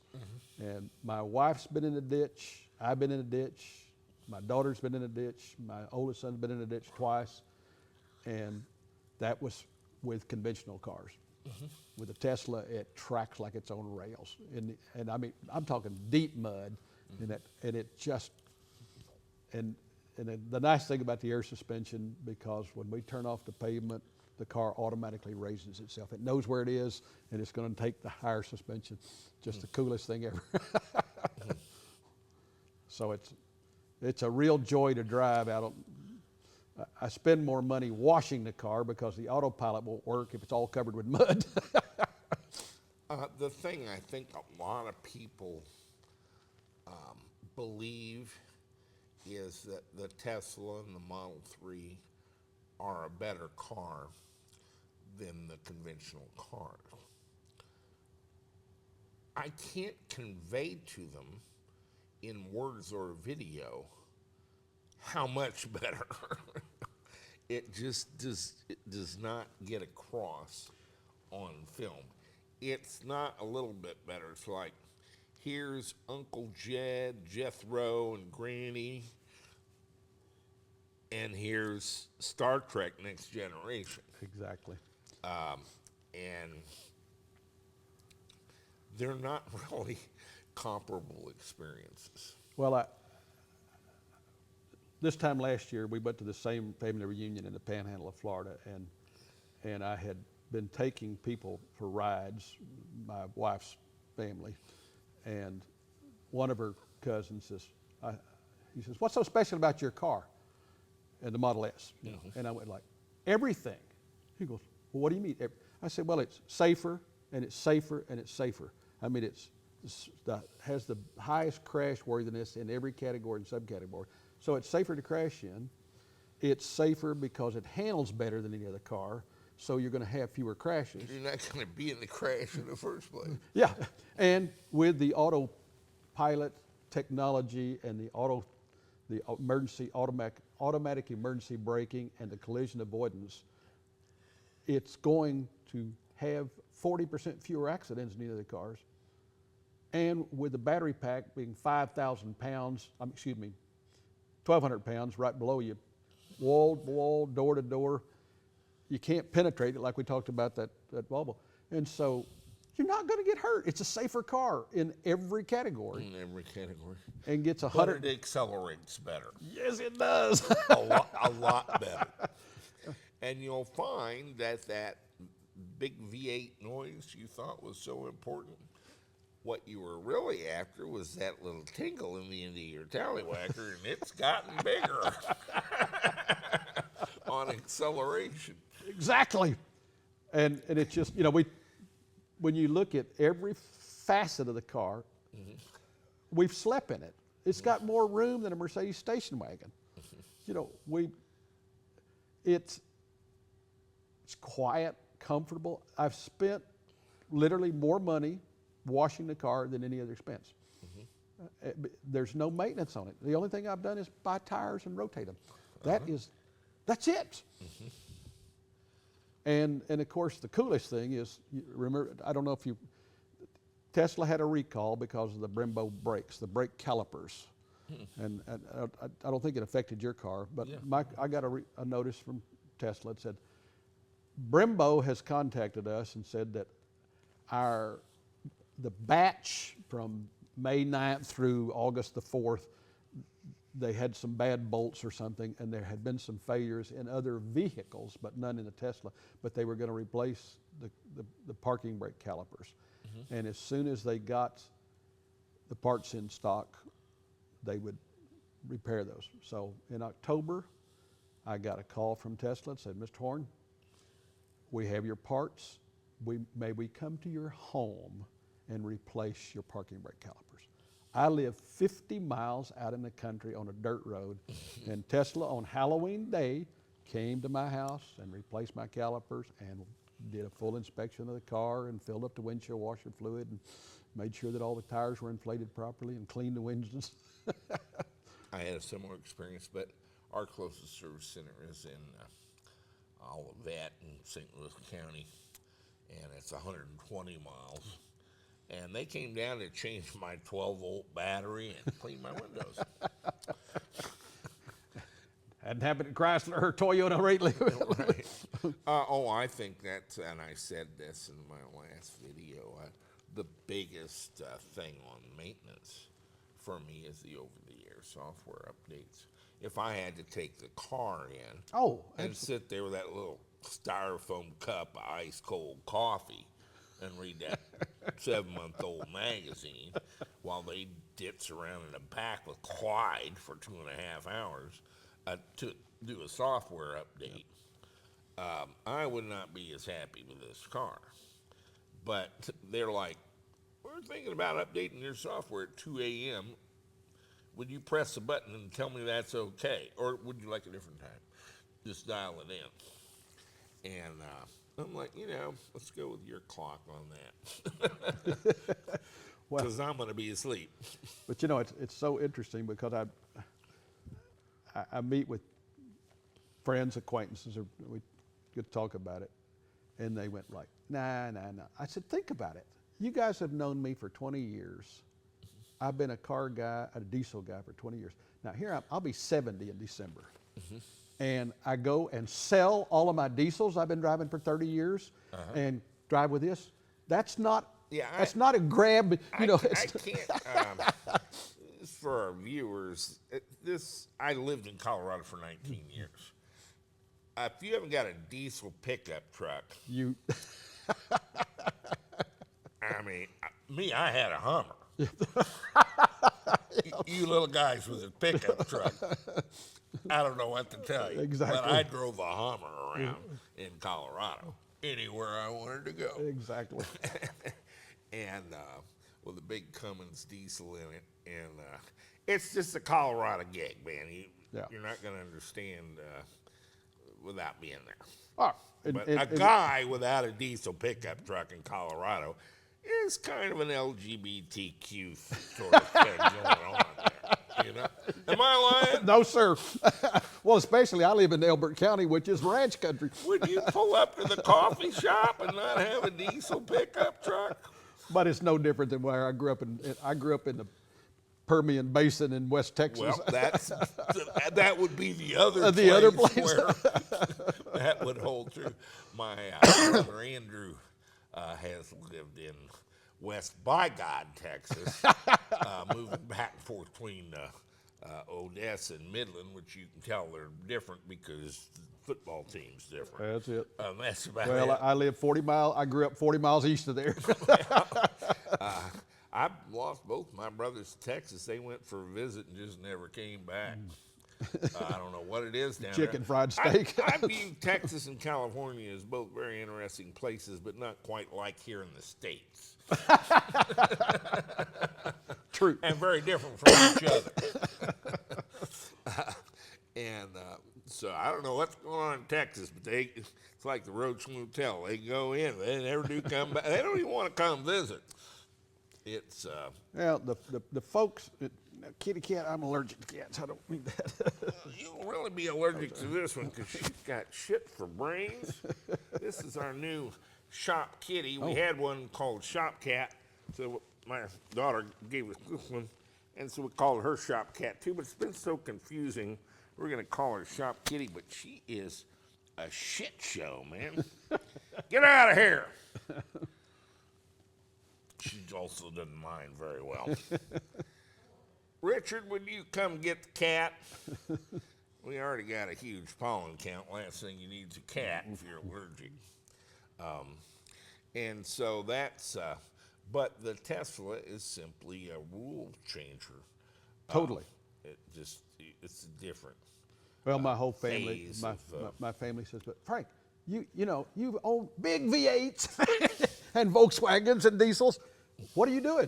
[SPEAKER 1] And my wife's been in a ditch, I've been in a ditch, my daughter's been in a ditch, my oldest son's been in a ditch twice, and that was with conventional cars. With a Tesla, it tracks like it's on rails. And I mean, I'm talking deep mud, and it just, and the nice thing about the air suspension, because when we turn off the pavement, the car automatically raises itself. It knows where it is, and it's going to take the higher suspension. Just the coolest thing ever. So it's a real joy to drive out. I spend more money washing the car because the autopilot won't work if it's all covered with mud.
[SPEAKER 2] The thing I think a lot of people believe is that the Tesla and the Model 3 are a better car than the conventional cars. I can't convey to them in words or video how much better. It does not get across on film. It's not a little bit better. It's like, here's Uncle Jed, Jethro, and Granny, and here's Star Trek Next Generation.
[SPEAKER 1] Exactly.
[SPEAKER 2] And they're not really comparable experiences.
[SPEAKER 1] Well, this time last year, we went to the same family reunion in the Panhandle of Florida, and I had been taking people for rides, my wife's family, and one of her cousins says, he says, "What's so special about your car?" And the Model S, you know. And I went like, "Everything." He goes, "Well, what do you mean?" I said, "Well, it's safer, and it's safer, and it's safer. I mean, has the highest crash worthiness in every category and subcategory. So it's safer to crash in. It's safer because it handles better than any other car, so you're going to have fewer crashes."
[SPEAKER 2] You're not going to be in the crash in the first place.
[SPEAKER 1] Yeah, and with the autopilot technology and the automatic emergency braking and the collision avoidance, it's going to have 40% fewer accidents than the other cars. And with the battery pack being 5,000 pounds, 1,200 pounds right below you, wall to wall, door to door, you can't penetrate it like we talked about that Volvo. And so you're not going to get hurt. It's a safer car in every category.
[SPEAKER 2] In every category.
[SPEAKER 1] And gets
[SPEAKER 2] But
[SPEAKER 1] 100.
[SPEAKER 2] it accelerates better.
[SPEAKER 1] Yes, it does.
[SPEAKER 2] a lot better. And you'll find that big V8 noise you thought was so important, what you were really after was that little tinkle in the end of your tallywhacker, and it's gotten bigger on acceleration.
[SPEAKER 1] Exactly. And it's just, when you look at every facet of the car, we've slept in it. It's got more room than a Mercedes station wagon. It's quiet, comfortable. I've spent literally more money washing the car than any other expense. There's no maintenance on it. The only thing I've done is buy tires and rotate them. That's it. And of course, the coolest thing is, remember, I don't know if Tesla had a recall because of the Brembo brakes, the brake calipers. And I don't think it affected your car, but I got a notice from Tesla that said, Brembo has contacted us and said that the batch from May 9th through August the 4th, they had some bad bolts or something, and there had been some failures in other vehicles, but none in the Tesla. But they were going to replace the parking brake calipers. And as soon as they got the parts in stock, they would repair those. So in October, I got a call from Tesla and said, "Mr. Horn, we have your parts. May we come to your home and replace your parking brake calipers?" I live 50 miles out in the country on a dirt road, and Tesla on Halloween Day came to my house and replaced my calipers and did a full inspection of the car and filled up the windshield washer fluid and made sure that all the tires were inflated properly and cleaned the windows.
[SPEAKER 2] I had a similar experience, but our closest service center is in Olivet in St. Louis County, and it's 120 miles. And they came down to change my 12-volt battery and clean my windows.
[SPEAKER 1] Hadn't happened at Chrysler or Toyota lately.
[SPEAKER 2] Right. I think that's, and I said this in my last video, the biggest thing on maintenance for me is the over-the-air software updates. If I had to take the car in and sit there with that little styrofoam cup of ice cold coffee and read that 7-month-old magazine while they ditz around in the back with Clyde for 2.5 hours to do a software update, I would not be as happy with this car. But they're like, we're thinking about updating your software at 2 a.m. Would you press a button and tell me that's okay? Or would you like a different time? Just dial it in. And I'm like, let's go with your clock on that. Because I'm going to be asleep.
[SPEAKER 1] But it's so interesting because I meet with friends, acquaintances, or we could talk about it, and they went like, nah. I said, think about it. You guys have known me for 20 years. I've been a car guy, a diesel guy for 20 years. Now here I'll be 70 in December. And I go and sell all of my diesels I've been driving for 30 years and drive with this. That's not not a grab.
[SPEAKER 2] I can't. For our viewers, I lived in Colorado for 19 years. If you haven't got a diesel pickup truck, I mean, I had a Hummer. You little guys with a pickup truck, I don't know what to tell you.
[SPEAKER 1] Exactly.
[SPEAKER 2] But I drove a Hummer around in Colorado, anywhere I wanted to go.
[SPEAKER 1] Exactly.
[SPEAKER 2] And with a big Cummins diesel in it, and it's just a Colorado gig, man. You're not going to understand without being there. But a guy without a diesel pickup truck in Colorado is kind of an LGBTQ sort of thing going on there. Am I lying?
[SPEAKER 1] No, sir. Well, especially I live in Elbert County, which is ranch country.
[SPEAKER 2] Would you pull up to the coffee shop and not have a diesel pickup truck?
[SPEAKER 1] But it's no different than where I grew up in. I grew up in the Permian Basin in West Texas.
[SPEAKER 2] Well, that would be the other place where that would hold true. My brother Andrew has lived in West By God, Texas, moving back and forth between Odessa and Midland, which you can tell they're different because the football team's different.
[SPEAKER 1] That's it.
[SPEAKER 2] That's about it.
[SPEAKER 1] Well, I live 40 miles. I grew up 40 miles east of there.
[SPEAKER 2] I've lost both my brothers to Texas. They went for a visit and just never came back. I don't know what it is down there.
[SPEAKER 1] Chicken fried steak.
[SPEAKER 2] I view Texas and California as both very interesting places, but not quite like here in the States.
[SPEAKER 1] True.
[SPEAKER 2] And very different from each other. So I don't know what's going on in Texas, but it's like the Roach Motel. They go in, they never do come back. They don't even want to come visit. It's
[SPEAKER 1] well, the folks, kitty cat. I'm allergic to cats. I don't mean that.
[SPEAKER 2] You'll really be allergic to this one because she's got shit for brains. This is our new shop kitty. We had one called Shop Cat, so my daughter gave us this one, and so we called her Shop Cat too. But it's been so confusing. We're gonna call her Shop Kitty, but she is a shit show, man. Get out of here. She also doesn't mind very well. Richard, would you come get the cat? We already got a huge pollen count. Last thing you need is a cat if you're allergic. And so that's, but the Tesla is simply a rule changer.
[SPEAKER 1] Totally.
[SPEAKER 2] It's different.
[SPEAKER 1] Well, my whole family, my family says, but Frank, you own big V8s and Volkswagens and diesels. What are you doing?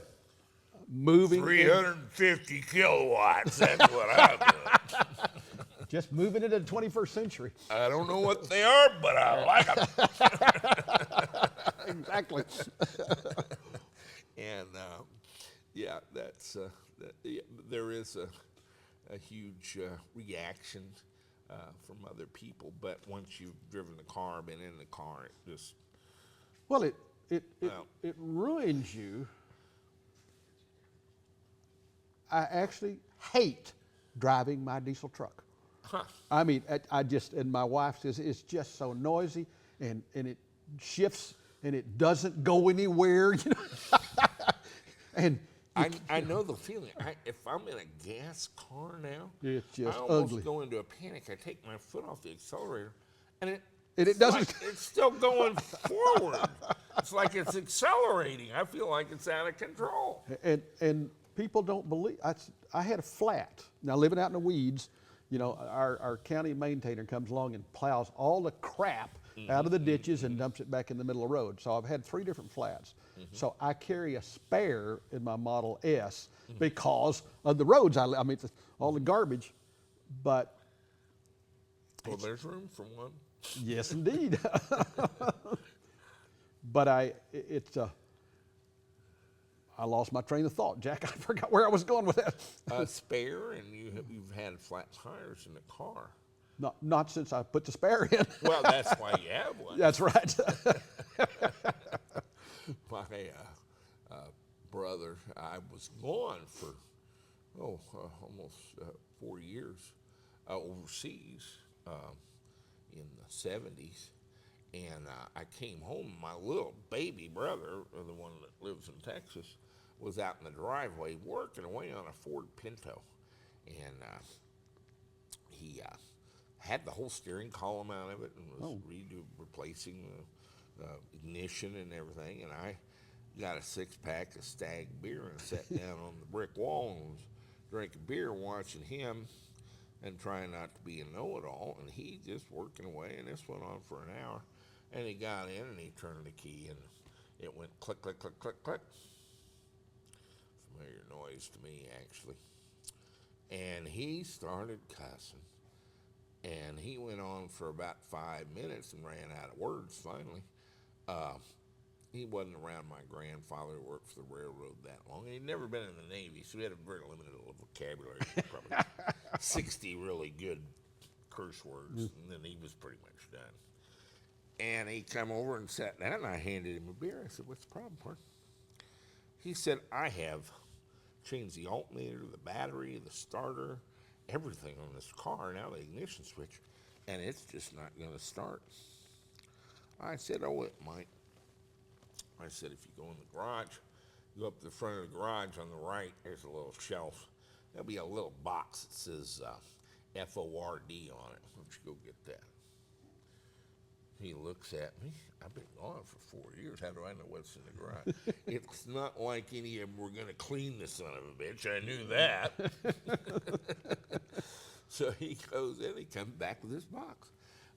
[SPEAKER 1] Moving.
[SPEAKER 2] 350 kilowatts. That's what I'm doing.
[SPEAKER 1] Just moving into the 21st century.
[SPEAKER 2] I don't know what they are, but I like them.
[SPEAKER 1] Exactly.
[SPEAKER 2] And there is a huge reaction from other people. But once you've driven the car, been in the car, it just
[SPEAKER 1] Well,
[SPEAKER 2] Well-
[SPEAKER 1] it ruins you. I actually hate driving my diesel truck.
[SPEAKER 2] huh.
[SPEAKER 1] I mean, I just, and my wife says it's just so noisy, and it shifts and it doesn't go anywhere, you know. And
[SPEAKER 2] I know the feeling. If I'm in a gas car now,
[SPEAKER 1] It's just
[SPEAKER 2] I almost
[SPEAKER 1] ugly.
[SPEAKER 2] go into a panic. I take my foot off the accelerator, and
[SPEAKER 1] it
[SPEAKER 2] it's
[SPEAKER 1] doesn't-
[SPEAKER 2] like it's still going forward. It's like it's accelerating. I feel like it's out of control.
[SPEAKER 1] and people don't believe. I had a flat. Now living out in the weeds, you know, our county maintainer comes along and plows all the crap out of the ditches and dumps it back in the middle of the road. So I've had 3 different flats. So I carry a spare in my Model S because of the roads. I mean, all the garbage. But
[SPEAKER 2] Well, there's room for one.
[SPEAKER 1] yes, indeed. But I lost my train of thought, Jack. I forgot where I was going with that.
[SPEAKER 2] A spare, and you've had flat tires in the car.
[SPEAKER 1] Not since I put the spare in.
[SPEAKER 2] Well, that's why you have one.
[SPEAKER 1] That's right.
[SPEAKER 2] My brother, I was gone for almost 4 years overseas in the 70s, and I came home. My little baby brother, the one that lives in Texas, was out in the driveway working away on a Ford Pinto, and he had the whole steering column out of it and was replacing the ignition and everything. And I got a 6-pack of Stag beer and sat down on the brick wall and was drinking beer, watching him and trying not to be a know-it-all. And he just working away, and this went on for an hour. And he got in and he turned the key and it went click, click, click, click, click. Familiar noise to me, actually. And he started cussing. And he went on for about 5 minutes and ran out of words finally. He wasn't around my grandfather who worked for the railroad that long. He'd never been in the Navy, so he had a very limited vocabulary. Probably 60 really good curse words, and then he was pretty much done. And he come over and sat down, and I handed him a beer. I said, "What's the problem, Mark?" He said, "I have changed the alternator, the battery, the starter, everything on this car, now the ignition switch, and it's just not going to start." I said, "Oh, it might." I said, "If you go in the garage, go up to the front of the garage on the right, there's a little shelf. There'll be a little box that says FORD on it. Why don't you go get that?" He looks at me. I've been gone for 4 years. How do I know what's in the garage? It's not like any of them were going to clean the son of a bitch. I knew that. So he goes in. He comes back with his box.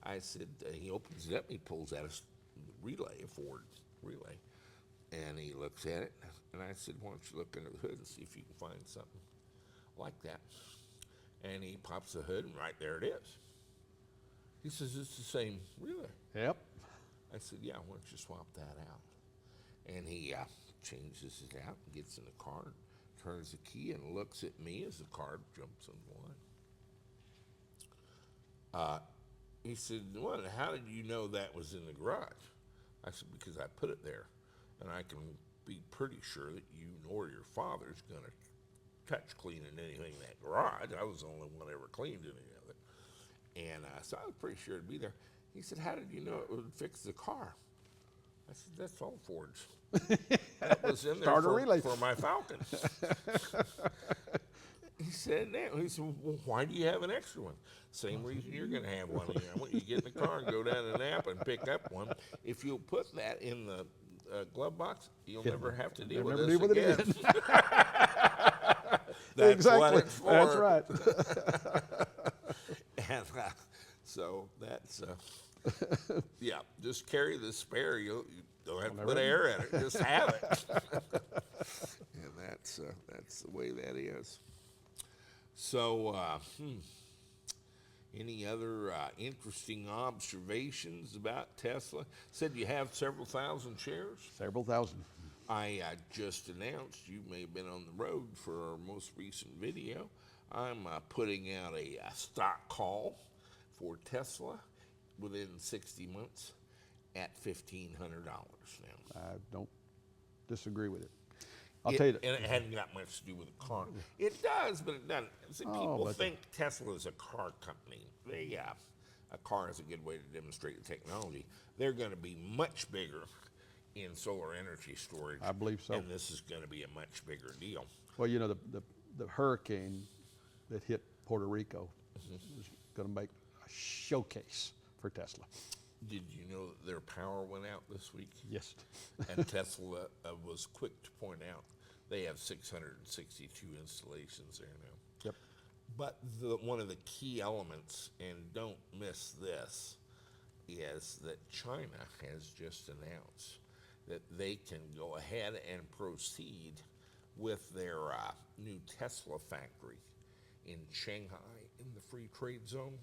[SPEAKER 2] I said, he opens it up. And he pulls out a relay, a Ford relay. And he looks at it. And I said, "Why don't you look under the hood and see if you can find something like that?" And he pops the hood, and right there it is. He says, "It's the same relay."
[SPEAKER 1] Yep.
[SPEAKER 2] I said, "Yeah, why don't you swap that out?" And he changes it out and gets in the car, turns the key, and looks at me as the car jumps on the line. He said, "Well, how did you know that was in the garage?" I said, "Because I put it there, and I can be pretty sure that you nor your father's going to touch cleaning anything in that garage. I was the only one ever cleaned any of it." And so I was pretty sure it'd be there. He said, "How did you know it would fix the car?" I said, "That's all Ford's. That was in there
[SPEAKER 1] Starter relay.
[SPEAKER 2] for my Falcon." He said, "Now," he said, "Well, why do you have an extra one?" "Same reason you're going to have one. I want you to get in the car and go down to Napa and pick up one. If you'll put that in the glove box, you'll never have to deal with this again." That's
[SPEAKER 1] exactly.
[SPEAKER 2] what it's for.
[SPEAKER 1] That's right.
[SPEAKER 2] And so that's, yeah, just carry the spare. You don't have to put air in it. Just have it. And that's the way that is. So, any other interesting observations about Tesla? Said you have several thousand shares.
[SPEAKER 1] Several thousand.
[SPEAKER 2] I just announced, you may have been on the road for our most recent video, I'm putting out a stock call for Tesla within 60 months at $1,500 now.
[SPEAKER 1] I don't disagree with it. I'll tell you that.
[SPEAKER 2] And it hadn't got much to do with the car. It does, but it doesn't. See, people
[SPEAKER 1] but
[SPEAKER 2] think Tesla is a car company. A car is a good way to demonstrate the technology. They're going to be much bigger in solar energy storage.
[SPEAKER 1] I believe so.
[SPEAKER 2] And this is going to be a much bigger deal.
[SPEAKER 1] Well, you know, the hurricane that hit Puerto Rico is going to make a showcase for Tesla.
[SPEAKER 2] Did you know that their power went out this week?
[SPEAKER 1] Yes.
[SPEAKER 2] And Tesla was quick to point out they have 662 installations there now.
[SPEAKER 1] Yep.
[SPEAKER 2] But one of the key elements, and don't miss this, is that China has just announced that they can go ahead and proceed with their new Tesla factory in Shanghai in the free trade zone.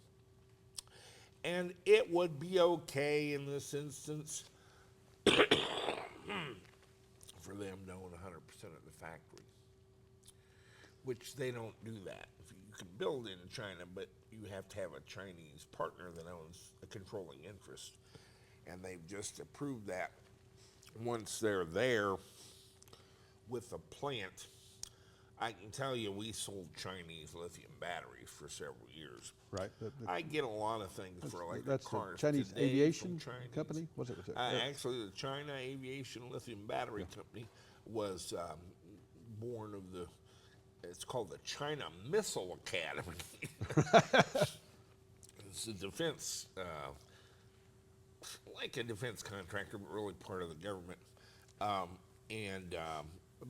[SPEAKER 2] And it would be okay in this instance for them to own 100% of the factory, which they don't do that. You can build in China, but you have to have a Chinese partner that owns a controlling interest. And they've just approved that. Once they're there with the plant, I can tell you we sold Chinese lithium batteries for several years.
[SPEAKER 1] Right.
[SPEAKER 2] I get a lot of things for electric
[SPEAKER 1] That's the
[SPEAKER 2] cars.
[SPEAKER 1] Chinese
[SPEAKER 2] today
[SPEAKER 1] aviation
[SPEAKER 2] from Chinese.
[SPEAKER 1] company? Was it?
[SPEAKER 2] Actually, the China Aviation Lithium Battery Company was born of it's called the China Missile Academy. It's a defense, like a defense contractor, but really part of the government.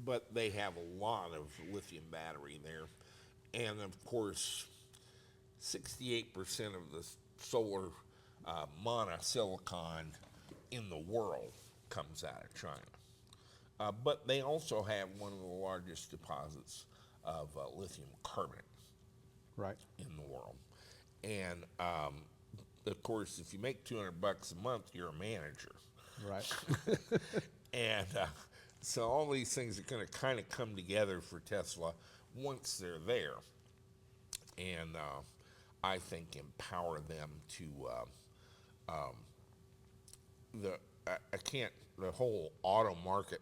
[SPEAKER 2] But they have a lot of lithium battery there. And of course, 68% of the solar monosilicon in the world comes out of China. But they also have one of the largest deposits of lithium carbonate
[SPEAKER 1] Right.
[SPEAKER 2] in the world. And of course, if you make $200 a month, you're a manager.
[SPEAKER 1] Right.
[SPEAKER 2] And so all these things are going to kind of come together for Tesla once they're there, and I think empower them to the whole auto market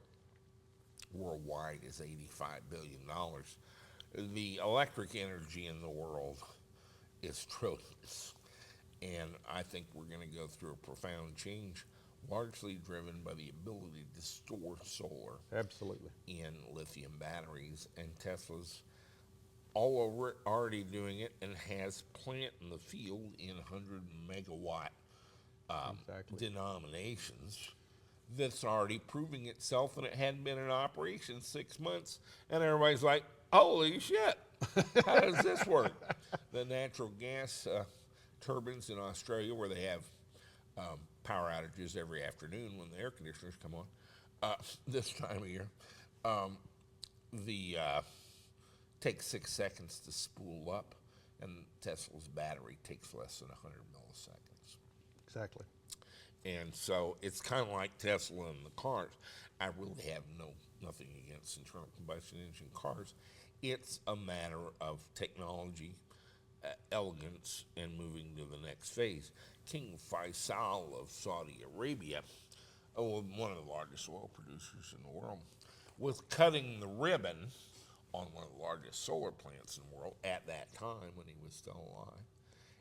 [SPEAKER 2] worldwide is $85 billion. The electric energy in the world is trillions. And I think we're going to go through a profound change, largely driven by the ability to store solar
[SPEAKER 1] Absolutely.
[SPEAKER 2] in lithium batteries. And Tesla's all over it, already doing it, and has plant in the field in 100 megawatt
[SPEAKER 1] Exactly.
[SPEAKER 2] denominations that's already proving itself, and it hadn't been in operation 6 months. And everybody's like, holy shit, how does this work? The natural gas turbines in Australia, where they have power outages every afternoon when the air conditioners come on, this time of year, takes 6 seconds to spool up, and Tesla's battery takes less than 100 milliseconds.
[SPEAKER 1] Exactly.
[SPEAKER 2] And so it's kind of like Tesla and the cars. I really have nothing against internal combustion engine cars. It's a matter of technology, elegance, and moving to the next phase. King Faisal of Saudi Arabia, one of the largest oil producers in the world, was cutting the ribbon on one of the largest solar plants in the world at that time when he was still alive.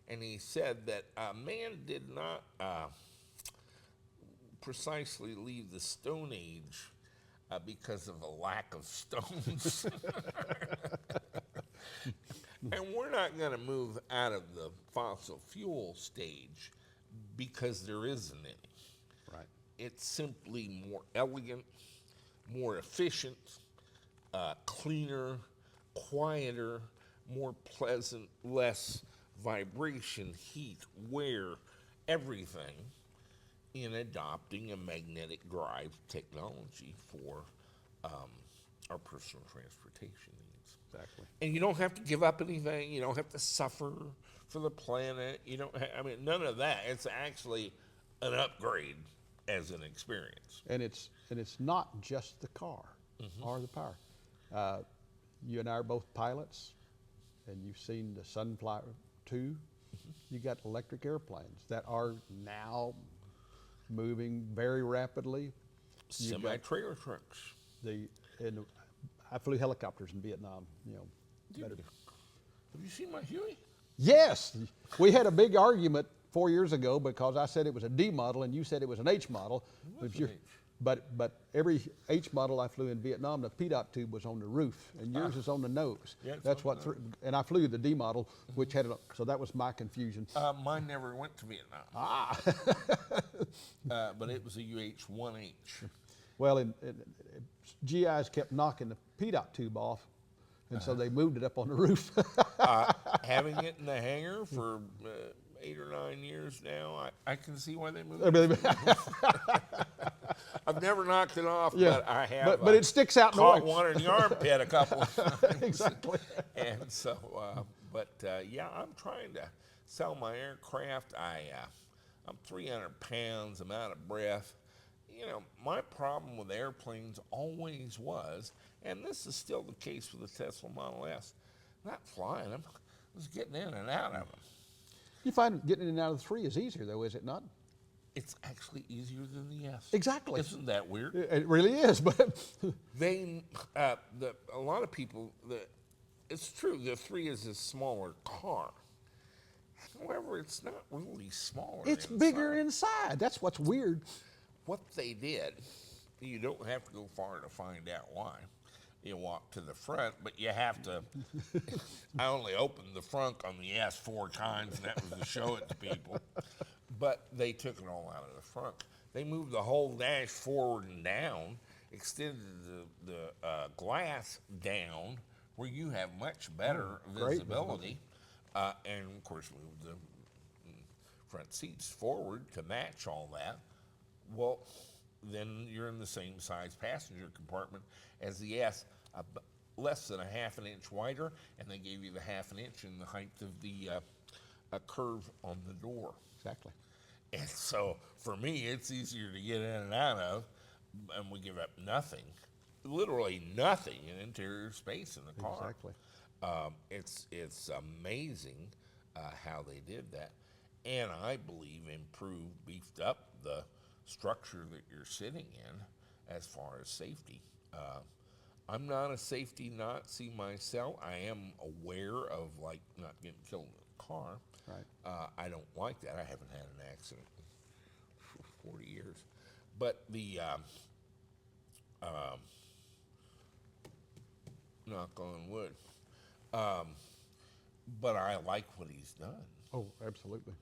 [SPEAKER 2] And he said that man did not precisely leave the Stone Age because of a lack of stones. And we're not going to move out of the fossil fuel stage because there isn't any.
[SPEAKER 1] Right.
[SPEAKER 2] It's simply more elegant, more efficient, cleaner, quieter, more pleasant, less vibration, heat, wear, everything in adopting a magnetic drive technology for our personal transportation needs.
[SPEAKER 1] Exactly.
[SPEAKER 2] And you don't have to give up anything. You don't have to suffer for the planet. You don't. None of that. It's actually an upgrade as an experience.
[SPEAKER 1] And it's not just the car or the power. You and I are both pilots, and you've seen the Sunflower 2 You got electric airplanes that are now moving very rapidly. You've got
[SPEAKER 2] Semi-trailer trucks.
[SPEAKER 1] and I flew helicopters in Vietnam.
[SPEAKER 2] Did
[SPEAKER 1] Better.
[SPEAKER 2] you? Have you seen my Huey?
[SPEAKER 1] Yes, we had a big argument 4 years ago because I said it was a D model and you said it was an H model.
[SPEAKER 2] was
[SPEAKER 1] But
[SPEAKER 2] an H.
[SPEAKER 1] But every H model I flew in Vietnam, the PDOT tube was on the roof, and yours is on the nose.
[SPEAKER 2] Yeah, it's
[SPEAKER 1] That's
[SPEAKER 2] on
[SPEAKER 1] what.
[SPEAKER 2] the
[SPEAKER 1] And I flew the D model, which had so that was my confusion.
[SPEAKER 2] Mine never went to Vietnam. But it was a UH-1H.
[SPEAKER 1] Well, and GIs kept knocking the PDOT tube off, and so they moved it up on the roof.
[SPEAKER 2] Having it in the hangar for 8 or 9 years now, I can see why they moved
[SPEAKER 1] I
[SPEAKER 2] it.
[SPEAKER 1] mean,
[SPEAKER 2] I've never knocked it off,
[SPEAKER 1] yeah,
[SPEAKER 2] but I have.
[SPEAKER 1] but it sticks out in the
[SPEAKER 2] Caught
[SPEAKER 1] way.
[SPEAKER 2] one in the armpit a couple of times.
[SPEAKER 1] Exactly.
[SPEAKER 2] And so, yeah, I'm trying to sell my aircraft. I'm 300 pounds. I'm out of breath. My problem with airplanes always was, and this is still the case with the Tesla Model S, not flying them, it was getting in and out of them.
[SPEAKER 1] You find getting in and out of the 3 is easier, though, is it not?
[SPEAKER 2] It's actually easier than the S.
[SPEAKER 1] Exactly.
[SPEAKER 2] Isn't that weird?
[SPEAKER 1] It really is, but
[SPEAKER 2] A lot of people, it's true, the 3 is a smaller car. However, it's not really smaller.
[SPEAKER 1] it's bigger inside. That's what's weird.
[SPEAKER 2] What they did, you don't have to go far to find out why. You walk to the front, but you have to. I only opened the front on the S 4 times, and that was to show it to people. But they took it all out of the front. They moved the whole dash forward and down, extended the glass down, where you have much better
[SPEAKER 1] great
[SPEAKER 2] visibility, and of course moved the front seats forward to match all that. Well, then you're in the same size passenger compartment as the S, less than a half an inch wider, and they gave you the half an inch in the height of the curve on the door.
[SPEAKER 1] Exactly.
[SPEAKER 2] And so for me, it's easier to get in and out of, and we give up nothing, literally nothing in interior space in the car.
[SPEAKER 1] Exactly.
[SPEAKER 2] It's amazing how they did that, and I believe improved, beefed up the structure that you're sitting in as far as safety. I'm not a safety Nazi myself. I am aware of not getting killed in a car.
[SPEAKER 1] Right.
[SPEAKER 2] I don't like that. I haven't had an accident for 40 years. But the knock on wood. But I like what he's done.
[SPEAKER 1] Oh, absolutely.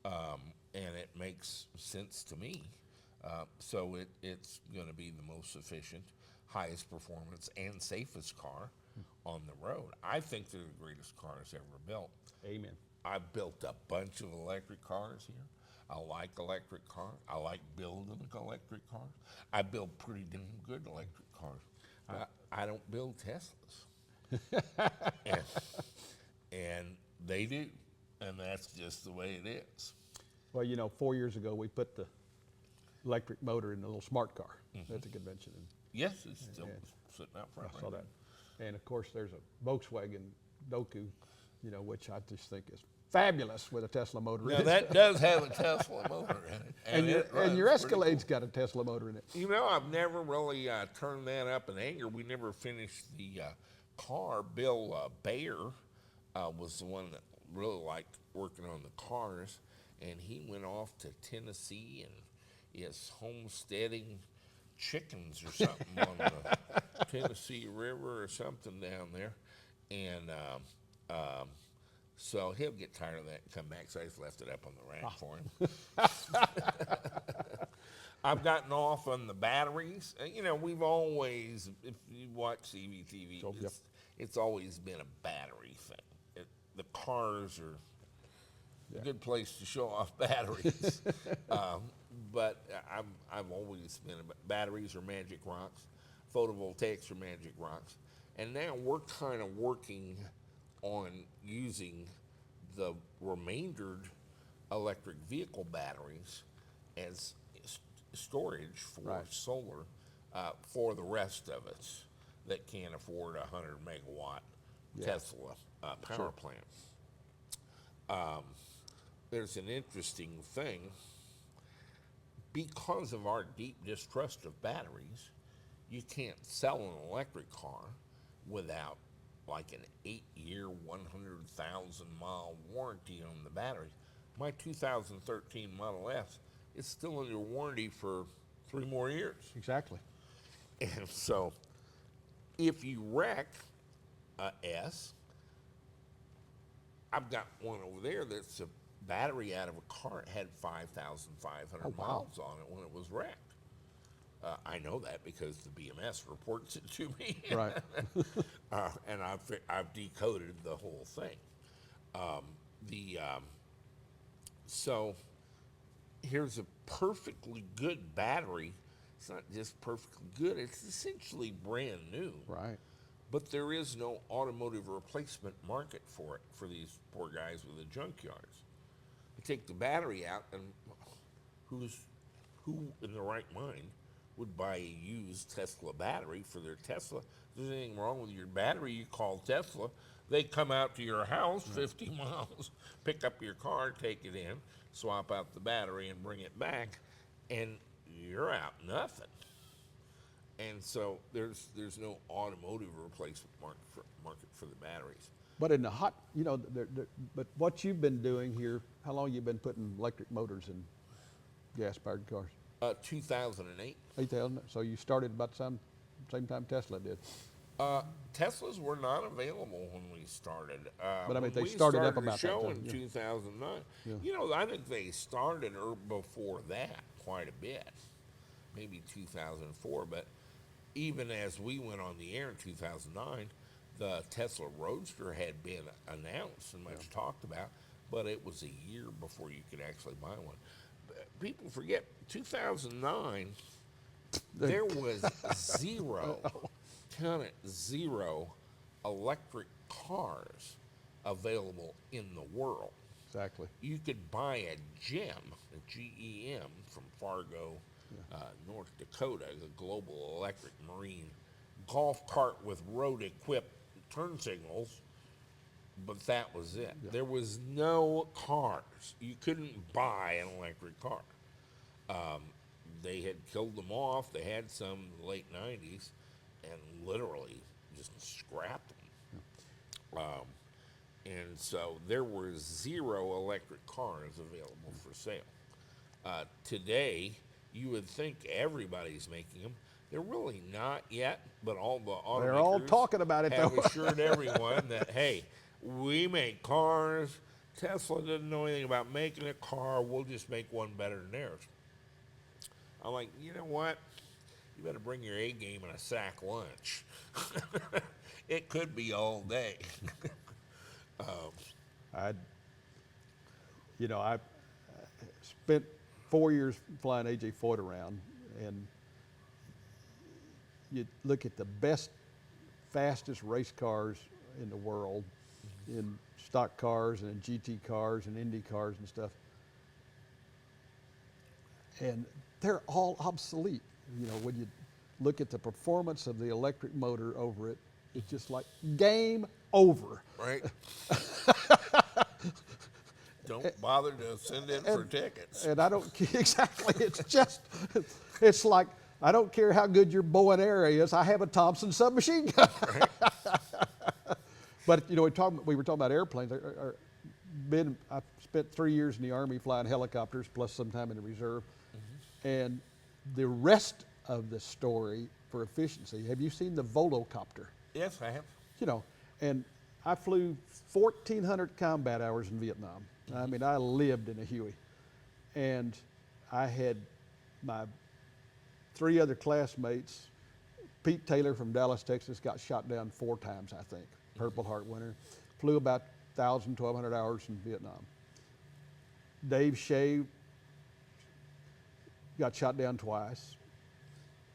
[SPEAKER 2] And it makes sense to me. So it's going to be the most efficient, highest performance, and safest car on the road. I think they're the greatest cars ever built.
[SPEAKER 1] Amen.
[SPEAKER 2] I've built a bunch of electric cars here. I like electric cars. I like building electric cars. I build pretty damn good electric cars. I don't build Teslas. and they do. And that's just the way it is.
[SPEAKER 1] Well, 4 years ago, we put the electric motor in the little smart car at the convention. And
[SPEAKER 2] Yes, it's still sitting out front.
[SPEAKER 1] I saw that. And of course, there's a Volkswagen Doku, which I just think is fabulous with a Tesla motor in
[SPEAKER 2] Now
[SPEAKER 1] it.
[SPEAKER 2] that does have a Tesla motor in it.
[SPEAKER 1] and your
[SPEAKER 2] it runs
[SPEAKER 1] your
[SPEAKER 2] pretty
[SPEAKER 1] Escalade's got a Tesla motor in it.
[SPEAKER 2] cool. I've never really turned that up in anger. We never finished the car. Bill Bayer was the one that really liked working on the cars, and he went off to Tennessee and is homesteading chickens or something on the Tennessee River or something down there, and so he'll get tired of that and come back. So I just left it up on the rack for him. I've gotten off on the batteries. We've always, if you watch EVTV,
[SPEAKER 1] Yep.
[SPEAKER 2] it's always been a battery thing. The cars are a good place to show off batteries. But I've always been about batteries are magic rocks, photovoltaics are magic rocks, and now we're kind of working on using the remaindered electric vehicle batteries as storage for solar for the rest of us that can't afford a 100 megawatt Tesla power plant. there's an interesting thing. Because of our deep distrust of batteries, you can't sell an electric car without like an 8-year, 100,000-mile warranty on the batteries. My 2013 Model S is still under warranty for 3 more years.
[SPEAKER 1] Exactly.
[SPEAKER 2] And so if you wreck a S, I've got one over there that's a battery out of a car. It had 5,500
[SPEAKER 1] Oh, wow.
[SPEAKER 2] miles on it when it was wrecked. I know that because the BMS reports it to me.
[SPEAKER 1] Right.
[SPEAKER 2] And I've decoded the whole thing. So here's a perfectly good battery. It's not just perfectly good, it's essentially brand new.
[SPEAKER 1] Right.
[SPEAKER 2] But there is no automotive replacement market for it for these poor guys with the junkyards. You take the battery out, and who in the right mind would buy a used Tesla battery for their Tesla? If there's anything wrong with your battery, you call Tesla. They come out to your house 50 miles, pick up your car, take it in, swap out the battery, and bring it back, and you're out nothing. And so there's no automotive replacement market for the batteries.
[SPEAKER 1] But in the hot, you know, but what you've been doing here, how long you been putting electric motors in gas-powered cars?
[SPEAKER 2] 2008.
[SPEAKER 1] 8,000. So you started about the same time Tesla did.
[SPEAKER 2] Teslas were not available when we started.
[SPEAKER 1] But I mean,
[SPEAKER 2] when
[SPEAKER 1] they
[SPEAKER 2] we
[SPEAKER 1] started up
[SPEAKER 2] the
[SPEAKER 1] about that
[SPEAKER 2] show
[SPEAKER 1] time,
[SPEAKER 2] in
[SPEAKER 1] yeah.
[SPEAKER 2] 2009.
[SPEAKER 1] Yeah.
[SPEAKER 2] You know, I think they started before that quite a bit, maybe 2004. But even as we went on the air in 2009, the Tesla Roadster had been announced and much talked about, but it was a year before you could actually buy one. People forget, 2009, there was zero, count it, zero electric cars available in the world.
[SPEAKER 1] Exactly.
[SPEAKER 2] You could buy a GEM, a GEM from Fargo, North Dakota, the Global Electric Marine golf cart with road-equipped turn signals, but that was it.
[SPEAKER 1] Yeah.
[SPEAKER 2] There was no cars. You couldn't buy an electric car. They had killed them off. They had some in the late 90s and literally just scrapped them. And so there were zero electric cars available for sale. Today, you would think everybody's making them. They're really not yet, but all the automakers
[SPEAKER 1] They're all talking about it,
[SPEAKER 2] have
[SPEAKER 1] though.
[SPEAKER 2] assured everyone that, hey, we make cars. Tesla doesn't know anything about making a car. We'll just make one better than theirs. I'm like, you know what? You better bring your A game and a sack lunch. It could be all day.
[SPEAKER 1] I spent 4 years flying AJ Foyt around, and you look at the best, fastest race cars in the world, in stock cars and in GT cars and Indy cars and stuff, and they're all obsolete. You know, when you look at the performance of the electric motor over it, it's just like game over.
[SPEAKER 2] Right? Don't bother to send in for tickets.
[SPEAKER 1] And I don't exactly. It's like, I don't care how good your bow and arrow is. I have a Thompson submachine gun.
[SPEAKER 2] Right?
[SPEAKER 1] But you know, we were talking about airplanes. I spent 3 years in the Army flying helicopters, plus some time in the reserve. And the rest of the story for efficiency. Have you seen the Volocopter?
[SPEAKER 2] Yes, I have.
[SPEAKER 1] You know, and I flew 1,400 combat hours in Vietnam. I mean, I lived in a Huey. And I had my 3 other classmates. Pete Taylor from Dallas, Texas, got shot down 4 times, I think. Purple Heart winner. Flew about 1,000, 1,200 hours in Vietnam. Dave Shea got shot down twice.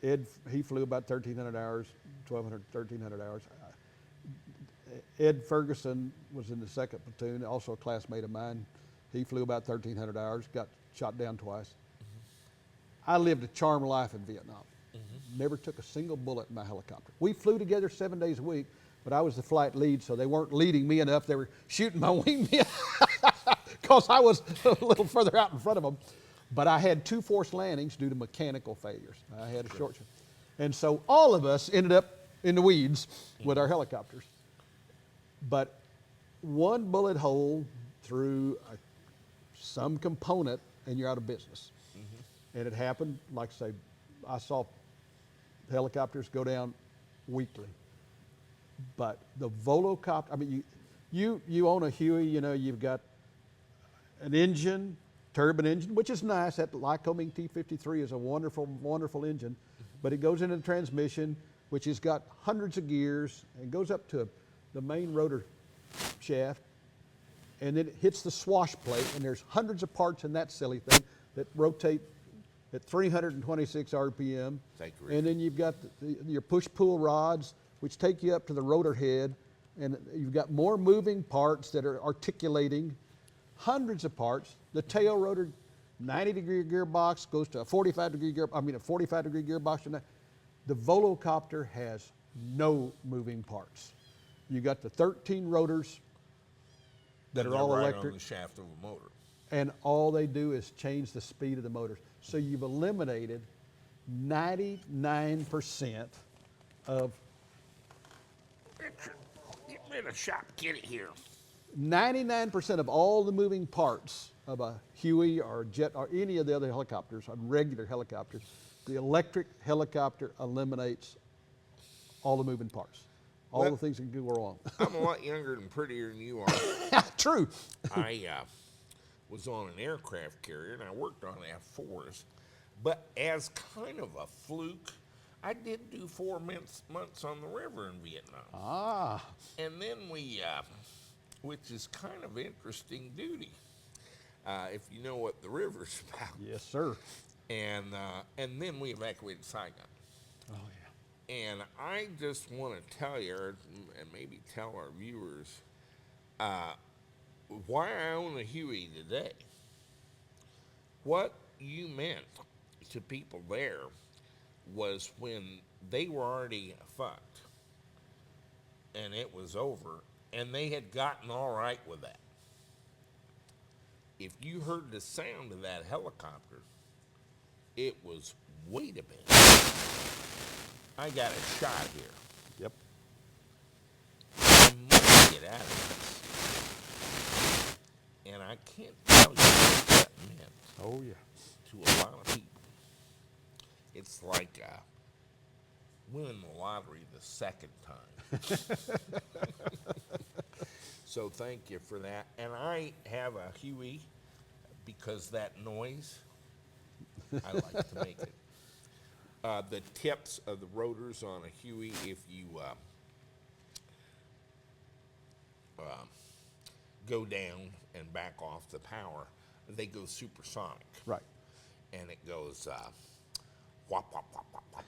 [SPEAKER 1] Ed, he flew about 1,300 hours, 1,200, 1,300 hours. Ed Ferguson was in the 2nd platoon, also a classmate of mine. He flew about 1,300 hours, got shot down twice. I lived a charmed life in Vietnam. Never took a single bullet in my helicopter. We flew together 7 days a week, but I was the flight lead, so they weren't leading me enough. They were shooting my wingman because I was a little further out in front of them. But I had 2 forced landings due to mechanical failures. I had a short. And so all of us ended up in the weeds with our helicopters. But one bullet hole through some component and you're out of business. And it happened, like I say, I saw helicopters go down weekly. But the volocopter, I mean, you own a Huey, you know, you've got an engine, turbine engine, which is nice. That Lycoming T53 is a wonderful, wonderful engine. But it goes into the transmission, which has got hundreds of gears, and goes up to the main rotor shaft, and then it hits the swash plate, and there's hundreds of parts in that silly thing that rotate at 326 RPM. And then you've got your push-pull rods, which take you up to the rotor head, and you've got more moving parts that are articulating, hundreds of parts. The tail rotor 90-degree gearbox goes to a 45-degree gearbox. And the volocopter has no moving parts. You got the 13 rotors that are all electric.
[SPEAKER 2] On the shaft of a motor.
[SPEAKER 1] And all they do is change the speed of the motors. So you've eliminated 99% of.
[SPEAKER 2] Get rid of shop kitty here.
[SPEAKER 1] 99% of all the moving parts of a Huey or a jet or any of the other helicopters, or regular helicopters, the electric helicopter eliminates all the moving parts, all the things that can go wrong.
[SPEAKER 2] I'm a lot younger and prettier than you are.
[SPEAKER 1] True.
[SPEAKER 2] I was on an aircraft carrier and I worked on F4s, but as kind of a fluke, I did do 4 months on the river in Vietnam.
[SPEAKER 1] Ah.
[SPEAKER 2] And then we, which is kind of interesting duty, if you know what the river's about.
[SPEAKER 1] Yes, sir.
[SPEAKER 2] And then we evacuated Saigon.
[SPEAKER 1] Oh, yeah.
[SPEAKER 2] And I just want to tell you, and maybe tell our viewers, why I own a Huey today. What you meant to people there was when they were already fucked and it was over and they had gotten all right with that. If you heard the sound of that helicopter, it was, wait a minute, I got a shot here.
[SPEAKER 1] Yep.
[SPEAKER 2] I must get out of this. And I can't tell you what that meant.
[SPEAKER 1] Oh, yeah.
[SPEAKER 2] To a lot of people. It's like winning the lottery the second time. So thank you for that. And I have a Huey because that noise, I like to make it. The tips of the rotors on a Huey, if you go down and back off the power, they go supersonic.
[SPEAKER 1] Right.
[SPEAKER 2] And it goes whop, whop, whop, whop, whop,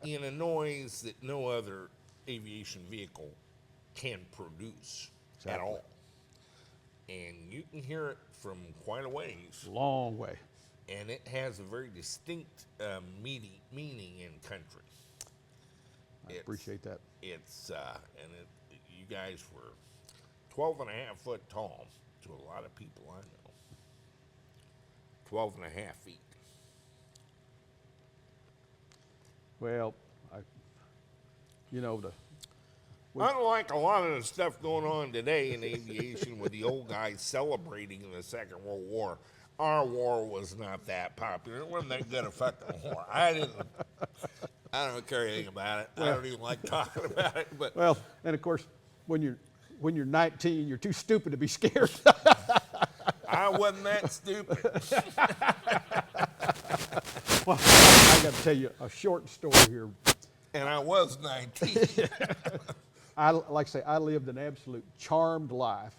[SPEAKER 2] in a noise that no other aviation vehicle can produce at all. And you can hear it from quite a ways.
[SPEAKER 1] Long way.
[SPEAKER 2] And it has a very distinct meaning in country.
[SPEAKER 1] I appreciate that.
[SPEAKER 2] It's, you guys were 12 and a half foot tall to a lot of people I know. 12 and a half feet.
[SPEAKER 1] Well,
[SPEAKER 2] Unlike a lot of the stuff going on today in aviation with the old guys celebrating the Second World War, our war was not that popular. It wasn't that good a fucking war. I don't care anything about it. I don't even like talking about it. But
[SPEAKER 1] well, and of course, when you're 19, you're too stupid to be scared.
[SPEAKER 2] I wasn't that stupid.
[SPEAKER 1] Well, I got to tell you a short story here.
[SPEAKER 2] And I was 19.
[SPEAKER 1] Like I say, I lived an absolute charmed life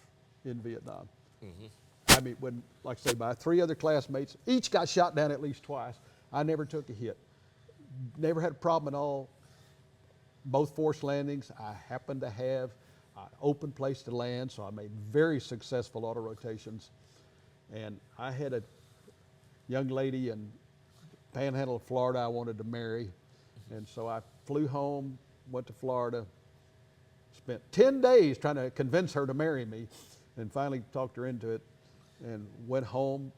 [SPEAKER 1] in Vietnam. Mm-hmm. I mean, when, like I say, my 3 other classmates, each got shot down at least twice. I never took a hit. Never had a problem at all. Both forced landings, I happened to have an open place to land, so I made very successful auto rotations. And I had a young lady in Panhandle of Florida I wanted to marry. And so I flew home, went to Florida, spent 10 days trying to convince her to marry me. and finally talked her into it, and went home.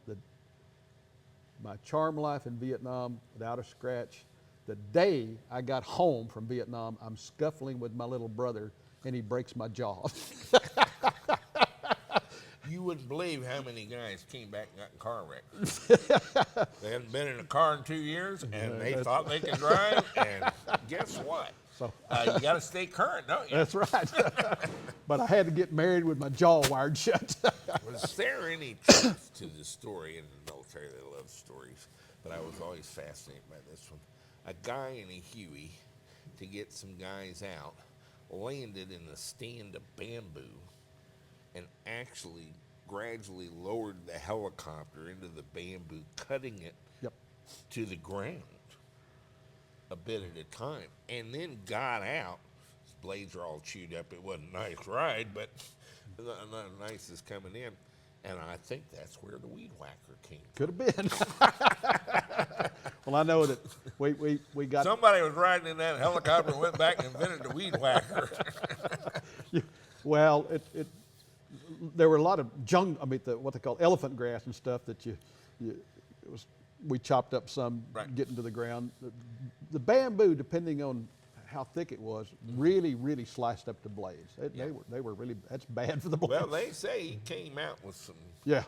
[SPEAKER 1] My charm life in Vietnam without a scratch. The day I got home from Vietnam, I'm scuffling with my little brother, and he breaks my jaw.
[SPEAKER 2] You wouldn't believe how many guys came back and got in car wrecks. They hadn't been in a car in 2 years, and they thought they could drive, and guess what?
[SPEAKER 1] So
[SPEAKER 2] You got to stay current, don't you?
[SPEAKER 1] that's right. But I had to get married with my jaw wired shut.
[SPEAKER 2] Was there any truth to the story in the military? They love stories, but I was always fascinated by this one. A guy in a Huey, to get some guys out, landed in a stand of bamboo and actually gradually lowered the helicopter into the bamboo, cutting it
[SPEAKER 1] Yep.
[SPEAKER 2] to the ground a bit at a time, and then got out. His blades are all chewed up. It wasn't a nice ride, but not nice as coming in. And I think that's where the weed whacker came from.
[SPEAKER 1] Could have been. Well, I know that we got.
[SPEAKER 2] Somebody was riding in that helicopter and went back and invented the weed whacker.
[SPEAKER 1] Well, there were a lot of what they call elephant grass and stuff that we chopped up some,
[SPEAKER 2] Right.
[SPEAKER 1] getting to the ground. The bamboo, depending on how thick it was, really sliced up the blades. They were really, that's bad for the blades.
[SPEAKER 2] Well, they say he came out with some
[SPEAKER 1] Yeah.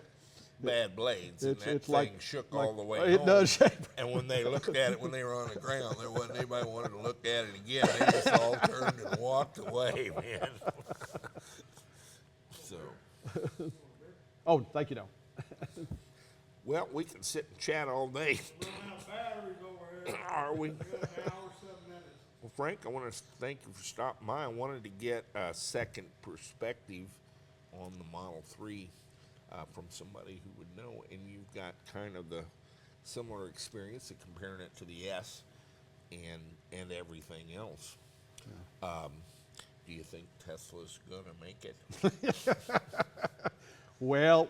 [SPEAKER 2] bad blades, and that
[SPEAKER 1] It's
[SPEAKER 2] thing
[SPEAKER 1] like-
[SPEAKER 2] shook
[SPEAKER 1] like-
[SPEAKER 2] all the way
[SPEAKER 1] it
[SPEAKER 2] home.
[SPEAKER 1] does shake.
[SPEAKER 2] And when they looked at it when they were on the ground, there wasn't anybody wanted to look at it again. They just all turned and walked away, man. So,
[SPEAKER 1] Oh, thank you, no.
[SPEAKER 2] well, we can sit and chat all day. Are we? Well, Frank, I want to thank you for stopping by. I wanted to get a second perspective on the Model 3 from somebody who would know, and you've got kind of the similar experience of comparing it to the S and everything else. Do you think Tesla's going to make it?
[SPEAKER 1] Well,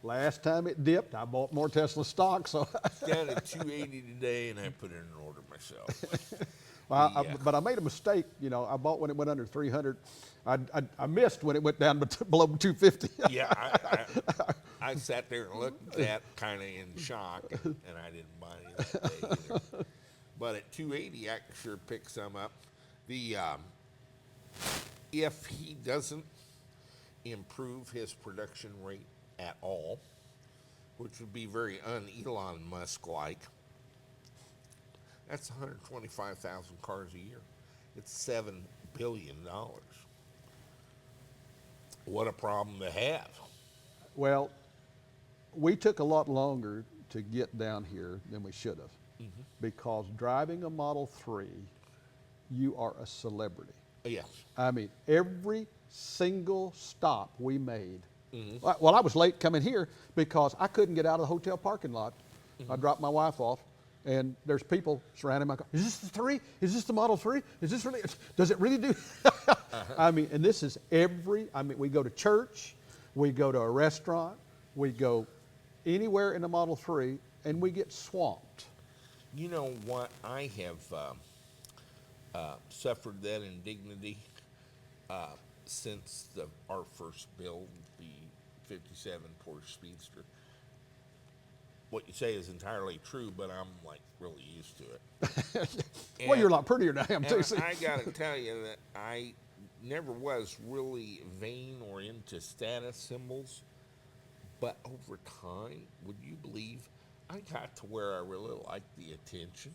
[SPEAKER 1] last time it dipped, I bought more Tesla stock, so.
[SPEAKER 2] It's down at 280 today, and I put in an order myself.
[SPEAKER 1] Well, but I made a mistake. I bought when it went under 300. I missed when it went down below 250.
[SPEAKER 2] Yeah, I sat there and looked at that kind of in shock, and I didn't buy any that day either. But at 280, I can sure pick some up. If he doesn't improve his production rate at all, which would be very un-Elon Musk-like, that's 125,000 cars a year. It's $7 billion. What a problem to have.
[SPEAKER 1] Well, we took a lot longer to get down here than we should have, because driving a Model 3, you are a celebrity.
[SPEAKER 2] Yes.
[SPEAKER 1] I mean, every single stop we made. Well, I was late coming here because I couldn't get out of the hotel parking lot. I dropped my wife off, and there's people surrounding my car. Is this the 3? Is this the Model 3? Is this really? Does it really do? I mean, and this is we go to church, we go to a restaurant, we go anywhere in the Model 3, and we get swamped.
[SPEAKER 2] You know what? I have suffered that indignity since our first build, the 57 Porsche Speedster. What you say is entirely true, but I'm like really used to it.
[SPEAKER 1] Well, you're a lot prettier than I am, too.
[SPEAKER 2] And I got to tell you that I never was really vain or into status symbols, but over time, would you believe, I got to where I really liked the attention.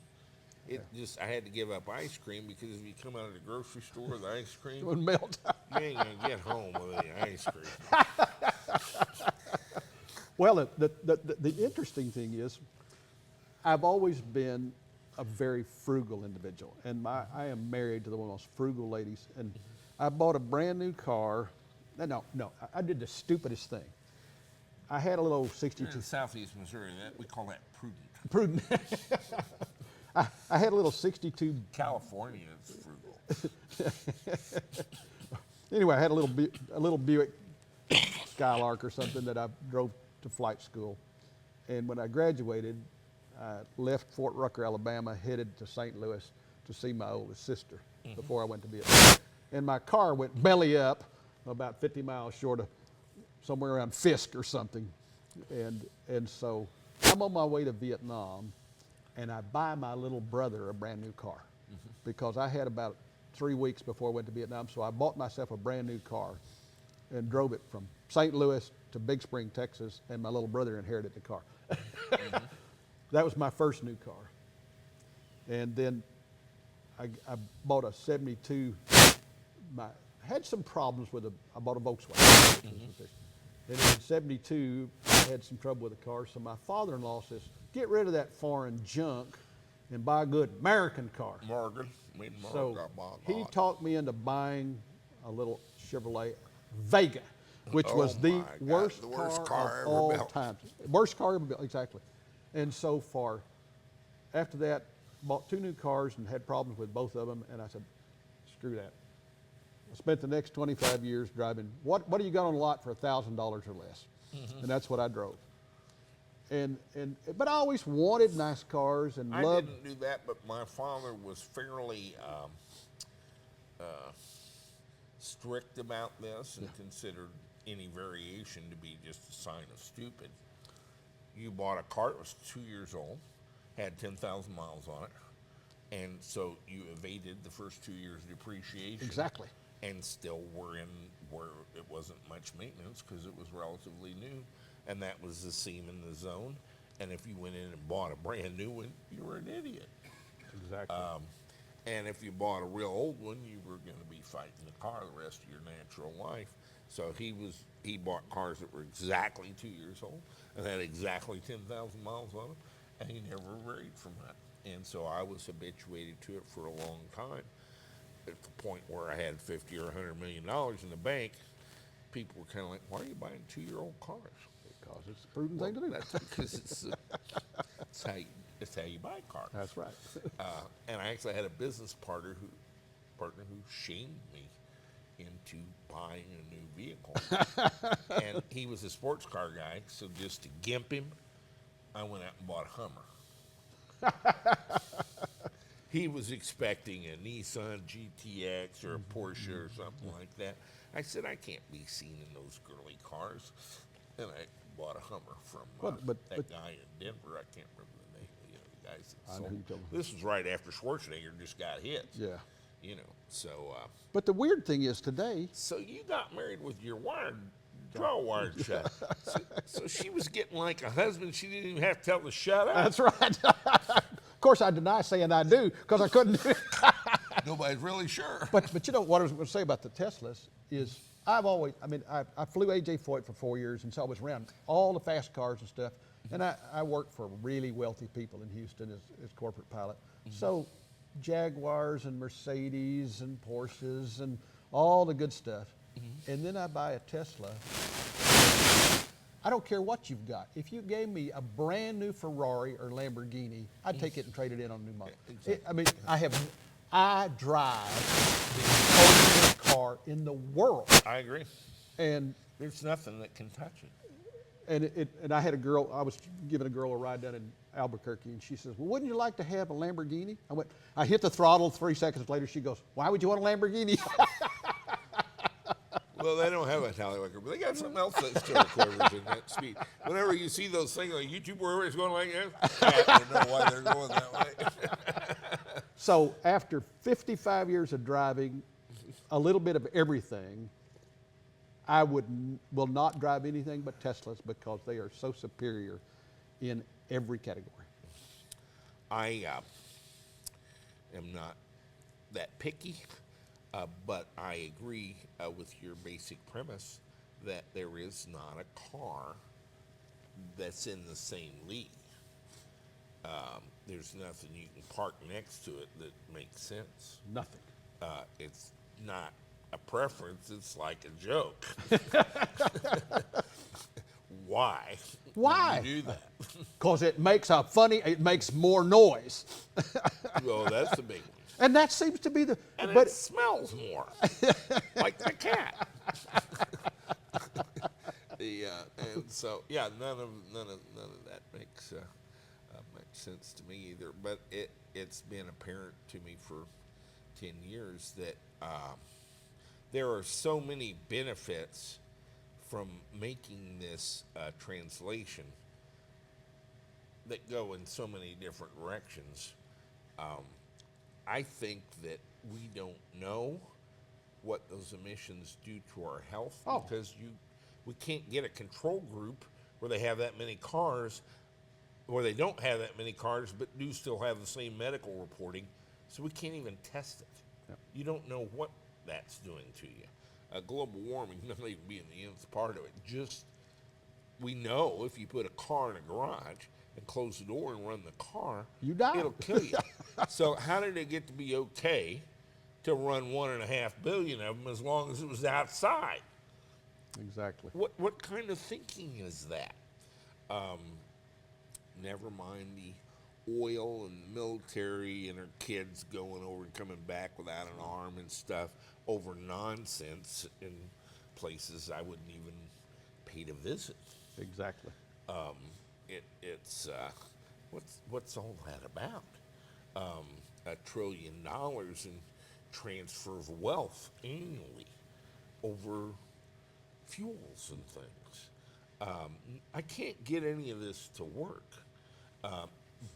[SPEAKER 2] I had to give up ice cream, because if you come out of the grocery store with ice cream,
[SPEAKER 1] It would melt.
[SPEAKER 2] you ain't gonna get home with any ice cream.
[SPEAKER 1] Well, the interesting thing is, I've always been a very frugal individual, and I am married to one of the most frugal ladies, and I bought a brand new car. No, I did the stupidest thing. I had a little 62.
[SPEAKER 2] In southeast Missouri, we call that prudent.
[SPEAKER 1] I had a little 62.
[SPEAKER 2] California is frugal.
[SPEAKER 1] Anyway, I had a little Buick Skylark or something that I drove to flight school, and when I graduated, I left Fort Rucker, Alabama, headed to St. Louis to see my oldest sister before I went to Vietnam. And my car went belly up about 50 miles short of somewhere around Fisk or something. And so I'm on my way to Vietnam, and I buy my little brother a brand new car because I had about 3 weeks before I went to Vietnam. So I bought myself a brand new car and drove it from St. Louis to Big Spring, Texas, and my little brother inherited the car. That was my first new car. And then I bought a 72. Had some problems with I bought a Volkswagen. And in 72, I had some trouble with the car, so my father-in-law says, get rid of that foreign junk and buy a good American car.
[SPEAKER 2] Morgan.
[SPEAKER 1] So he talked me into buying a little Chevrolet Vega, which was the worst car of all time. Worst car ever built, exactly. And so far, after that, bought 2 new cars and had problems with both of them, and I said, screw that. I spent the next 25 years driving, what do you got on the lot for $1,000 or less? And that's what I drove. But I always wanted nice cars and loved.
[SPEAKER 2] I didn't do that, but my father was fairly strict about this and considered any variation to be just a sign of stupid. You bought a car that was 2 years old, had 10,000 miles on it, and so you evaded the first 2 years depreciation.
[SPEAKER 1] Exactly.
[SPEAKER 2] And still were in where it wasn't much maintenance because it was relatively new, and that was the seam in the zone. And if you went in and bought a brand new one, you were an idiot.
[SPEAKER 1] Exactly.
[SPEAKER 2] And if you bought a real old one, you were going to be fighting the car the rest of your natural life. So he bought cars that were exactly 2 years old and had exactly 10,000 miles on them, and he never varied from that. And so I was habituated to it for a long time. At the point where I had $50 or $100 million in the bank, people were kind of like, "Why are you buying 2-year-old cars?"
[SPEAKER 1] Because it's a prudent thing to do.
[SPEAKER 2] That's because it's how you buy cars.
[SPEAKER 1] That's right.
[SPEAKER 2] And I actually had a business partner who shamed me into buying a new vehicle. And he was a sports car guy, so just to gimp him, I went out and bought a Hummer. He was expecting a Nissan GTX or a Porsche or something like that. I said, I can't be seen in those girly cars. And I bought a Hummer from that guy in Denver. I can't remember the name of the guys that sold it. This was right after Schwarzenegger just got hit.
[SPEAKER 1] Yeah.
[SPEAKER 2] You know, so.
[SPEAKER 1] But the weird thing is today.
[SPEAKER 2] So you got married with your jaw wired shut. So she was getting like a husband she didn't even have to tell to shut up.
[SPEAKER 1] That's right. Of course, I deny saying I do because I couldn't do it.
[SPEAKER 2] Nobody's really sure.
[SPEAKER 1] But you know what I was going to say about the Teslas is I flew AJ Foyt for 4 years, and so I was around all the fast cars and stuff. And I worked for really wealthy people in Houston as corporate pilot. So Jaguars and Mercedes and Porsches and all the good stuff. And then I buy a Tesla. I don't care what you've got. If you gave me a brand new Ferrari or Lamborghini, I'd take it and trade it in on a new model.
[SPEAKER 2] Exactly.
[SPEAKER 1] I drive the coolest car in the world.
[SPEAKER 2] I agree.
[SPEAKER 1] And
[SPEAKER 2] there's nothing that can touch
[SPEAKER 1] And
[SPEAKER 2] it.
[SPEAKER 1] I had a girl, I was giving a girl a ride down in Albuquerque, and she says, well, wouldn't you like to have a Lamborghini? I hit the throttle. 3 seconds later, she goes, why would you want a Lamborghini?
[SPEAKER 2] Well, they don't have a tallywhacker, but they got something else that still quivers in that speed. Whenever you see those things on YouTube where everybody's going like that, I don't know why they're going that way.
[SPEAKER 1] So after 55 years of driving, a little bit of everything, I will not drive anything but Teslas because they are so superior in every category.
[SPEAKER 2] I am not that picky, but I agree with your basic premise that there is not a car that's in the same league. There's nothing you can park next to it that makes sense.
[SPEAKER 1] Nothing.
[SPEAKER 2] It's not a preference, it's like a joke. Why?
[SPEAKER 1] Why?
[SPEAKER 2] Do you do that?
[SPEAKER 1] Because it makes more noise.
[SPEAKER 2] Well, that's the big one.
[SPEAKER 1] And that seems to be
[SPEAKER 2] it smells more, like the cat. And so none of that makes sense to me either. But it's been apparent to me for 10 years that there are so many benefits from making this translation that go in so many different directions, I think that we don't know what those emissions do to our health because we can't get a control group where they have that many cars, or they don't have that many cars but do still have the same medical reporting, so we can't even test it.
[SPEAKER 1] Yep.
[SPEAKER 2] You don't know what that's doing to you. Global warming doesn't even be in the nth part of it. Just, we know if you put a car in a garage and close the door and run the car,
[SPEAKER 1] you die.
[SPEAKER 2] It'll kill you. So how did it get to be okay to run 1.5 billion of them as long as it was outside?
[SPEAKER 1] Exactly.
[SPEAKER 2] What kind of thinking is that? Never mind the oil and the military and our kids going over and coming back without an arm and stuff over nonsense in places I wouldn't even pay to visit.
[SPEAKER 1] Exactly.
[SPEAKER 2] It's what's all that about? $1 trillion in transfer of wealth annually over fuels and things. I can't get any of this to work,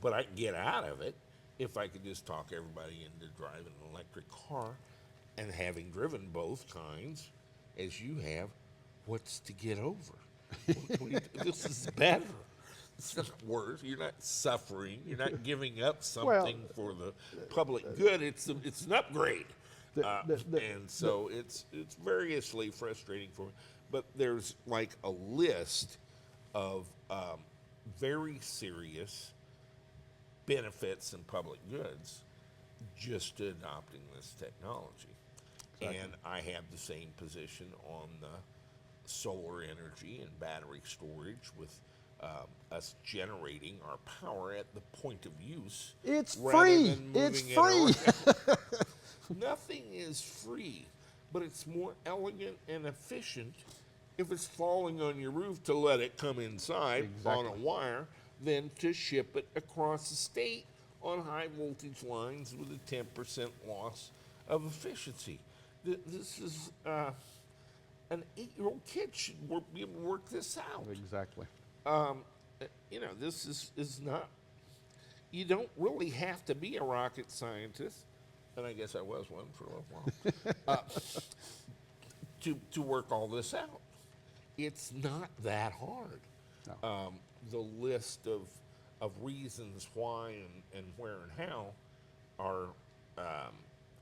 [SPEAKER 2] but I can get out of it if I could just talk everybody into driving an electric car, and having driven both kinds, as you have, what's to get over? This is better. It's not worse. You're not suffering. You're not giving up something for the public good. It's an upgrade. And so it's variously frustrating for me. But there's like a list of very serious benefits and public goods just to adopting this technology. Exactly. And I have the same position on the solar energy and battery storage with us generating our power at the point of use.
[SPEAKER 1] It's free. It's free.
[SPEAKER 2] Nothing is free, but it's more elegant and efficient if it's falling on your roof to let it come inside on a wire than to ship it across the state on high voltage lines with a 10% loss of efficiency. This is an 8-year-old kid should be able to work this out.
[SPEAKER 1] Exactly.
[SPEAKER 2] This is not, you don't really have to be a rocket scientist, and I guess I was one for a little while, to work all this out. It's not that hard. No. The list of reasons why and where and how are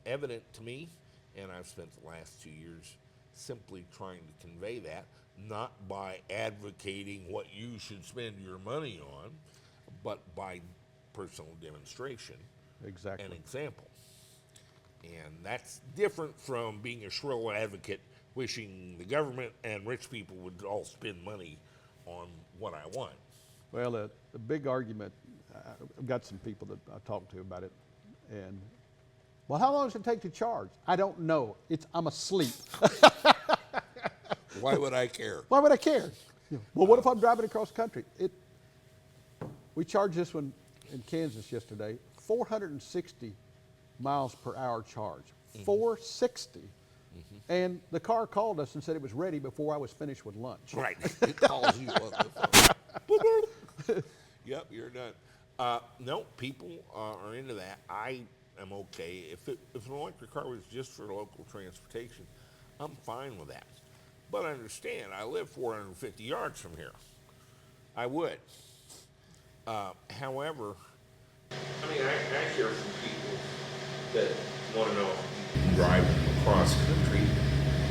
[SPEAKER 2] evident to me, and I've spent the last 2 years simply trying to convey that, not by advocating what you should spend your money on, but by personal demonstration and example. And that's different from being a shrill advocate wishing the government and rich people would all spend money on what I want.
[SPEAKER 1] Well, the big argument, I've got some people that I talked to about it, and, well, how long does it take to charge? I don't know. I'm asleep.
[SPEAKER 2] Why would I care?
[SPEAKER 1] Why would I care? Well, what if I'm driving across the country? We charged this one in Kansas yesterday, 460 miles per hour charge. 460. And the car called us and said it was ready before I was finished with lunch.
[SPEAKER 2] Right. It calls you on the phone. Yep, you're done. No, people are into that. I am okay. If an electric car was just for local transportation, I'm fine with that. But understand, I live 450 yards from here. I would. However, I mean, I hear from people that want to know driving across country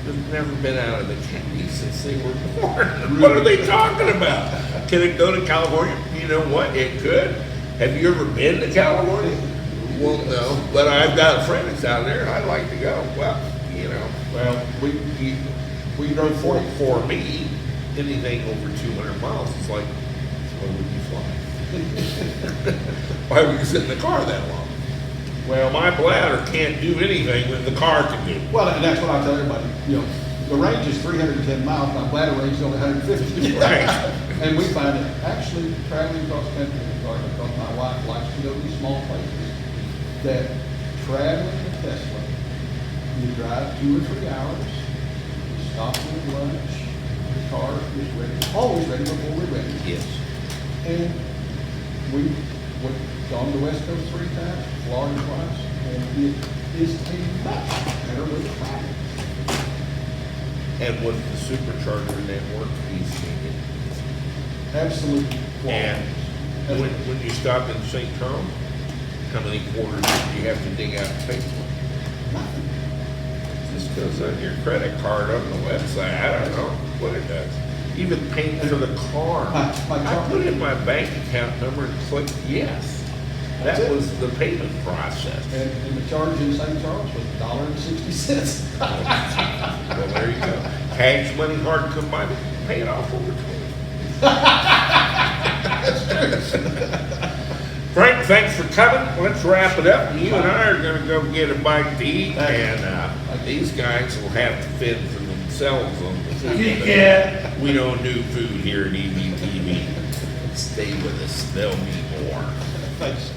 [SPEAKER 2] that've never been out of the county since they were born. What are they talking about? Can it go to California? You know what? It could. Have you ever been to California? Well, no. But I've got a friend that's out there, and I'd like to go. Well, we drove for me, anything over 200 miles, it's like, why would you fly? Why would you sit in the car that long? Well, my bladder can't do anything that the car can do.
[SPEAKER 3] Well, and that's what I tell everybody. The range is 310 miles. My bladder range is only 150.
[SPEAKER 2] Right.
[SPEAKER 3] And we find that actually traveling across country in the car, because my wife likes to go to these small places, that traveling in Tesla, you drive 2 or 3 hours, you stop for lunch, the car is ready, always ready before we're ready.
[SPEAKER 2] Yes.
[SPEAKER 3] And we went, gone to the West Coast 3 times, Florida twice, and it is a much better way to travel.
[SPEAKER 2] And with the supercharger network, he's seen it.
[SPEAKER 3] Absolutely.
[SPEAKER 2] And
[SPEAKER 3] flawless.
[SPEAKER 2] when you stop in St. Charles, how many quarters do you have to dig out and pay for?
[SPEAKER 3] Nothing.
[SPEAKER 2] Just goes on your credit card on the website. I don't know what it does. Even paying for the car.
[SPEAKER 3] My
[SPEAKER 2] I
[SPEAKER 3] car-
[SPEAKER 2] put in my bank account number and clicked yes.
[SPEAKER 3] That's
[SPEAKER 2] That
[SPEAKER 3] it.
[SPEAKER 2] was the payment process.
[SPEAKER 3] And the charge in St. Charles was $1.60.
[SPEAKER 2] Well, there you go. Cash money hard to come by, but pay it off over 20. Frank, thanks for coming. Let's wrap it up. You and I are going to go get a bite to eat, and these guys will have to fend for themselves on the food.
[SPEAKER 3] Yeah.
[SPEAKER 2] We don't do food here at EVTV. Stay with us. There'll be more.
[SPEAKER 3] Thanks.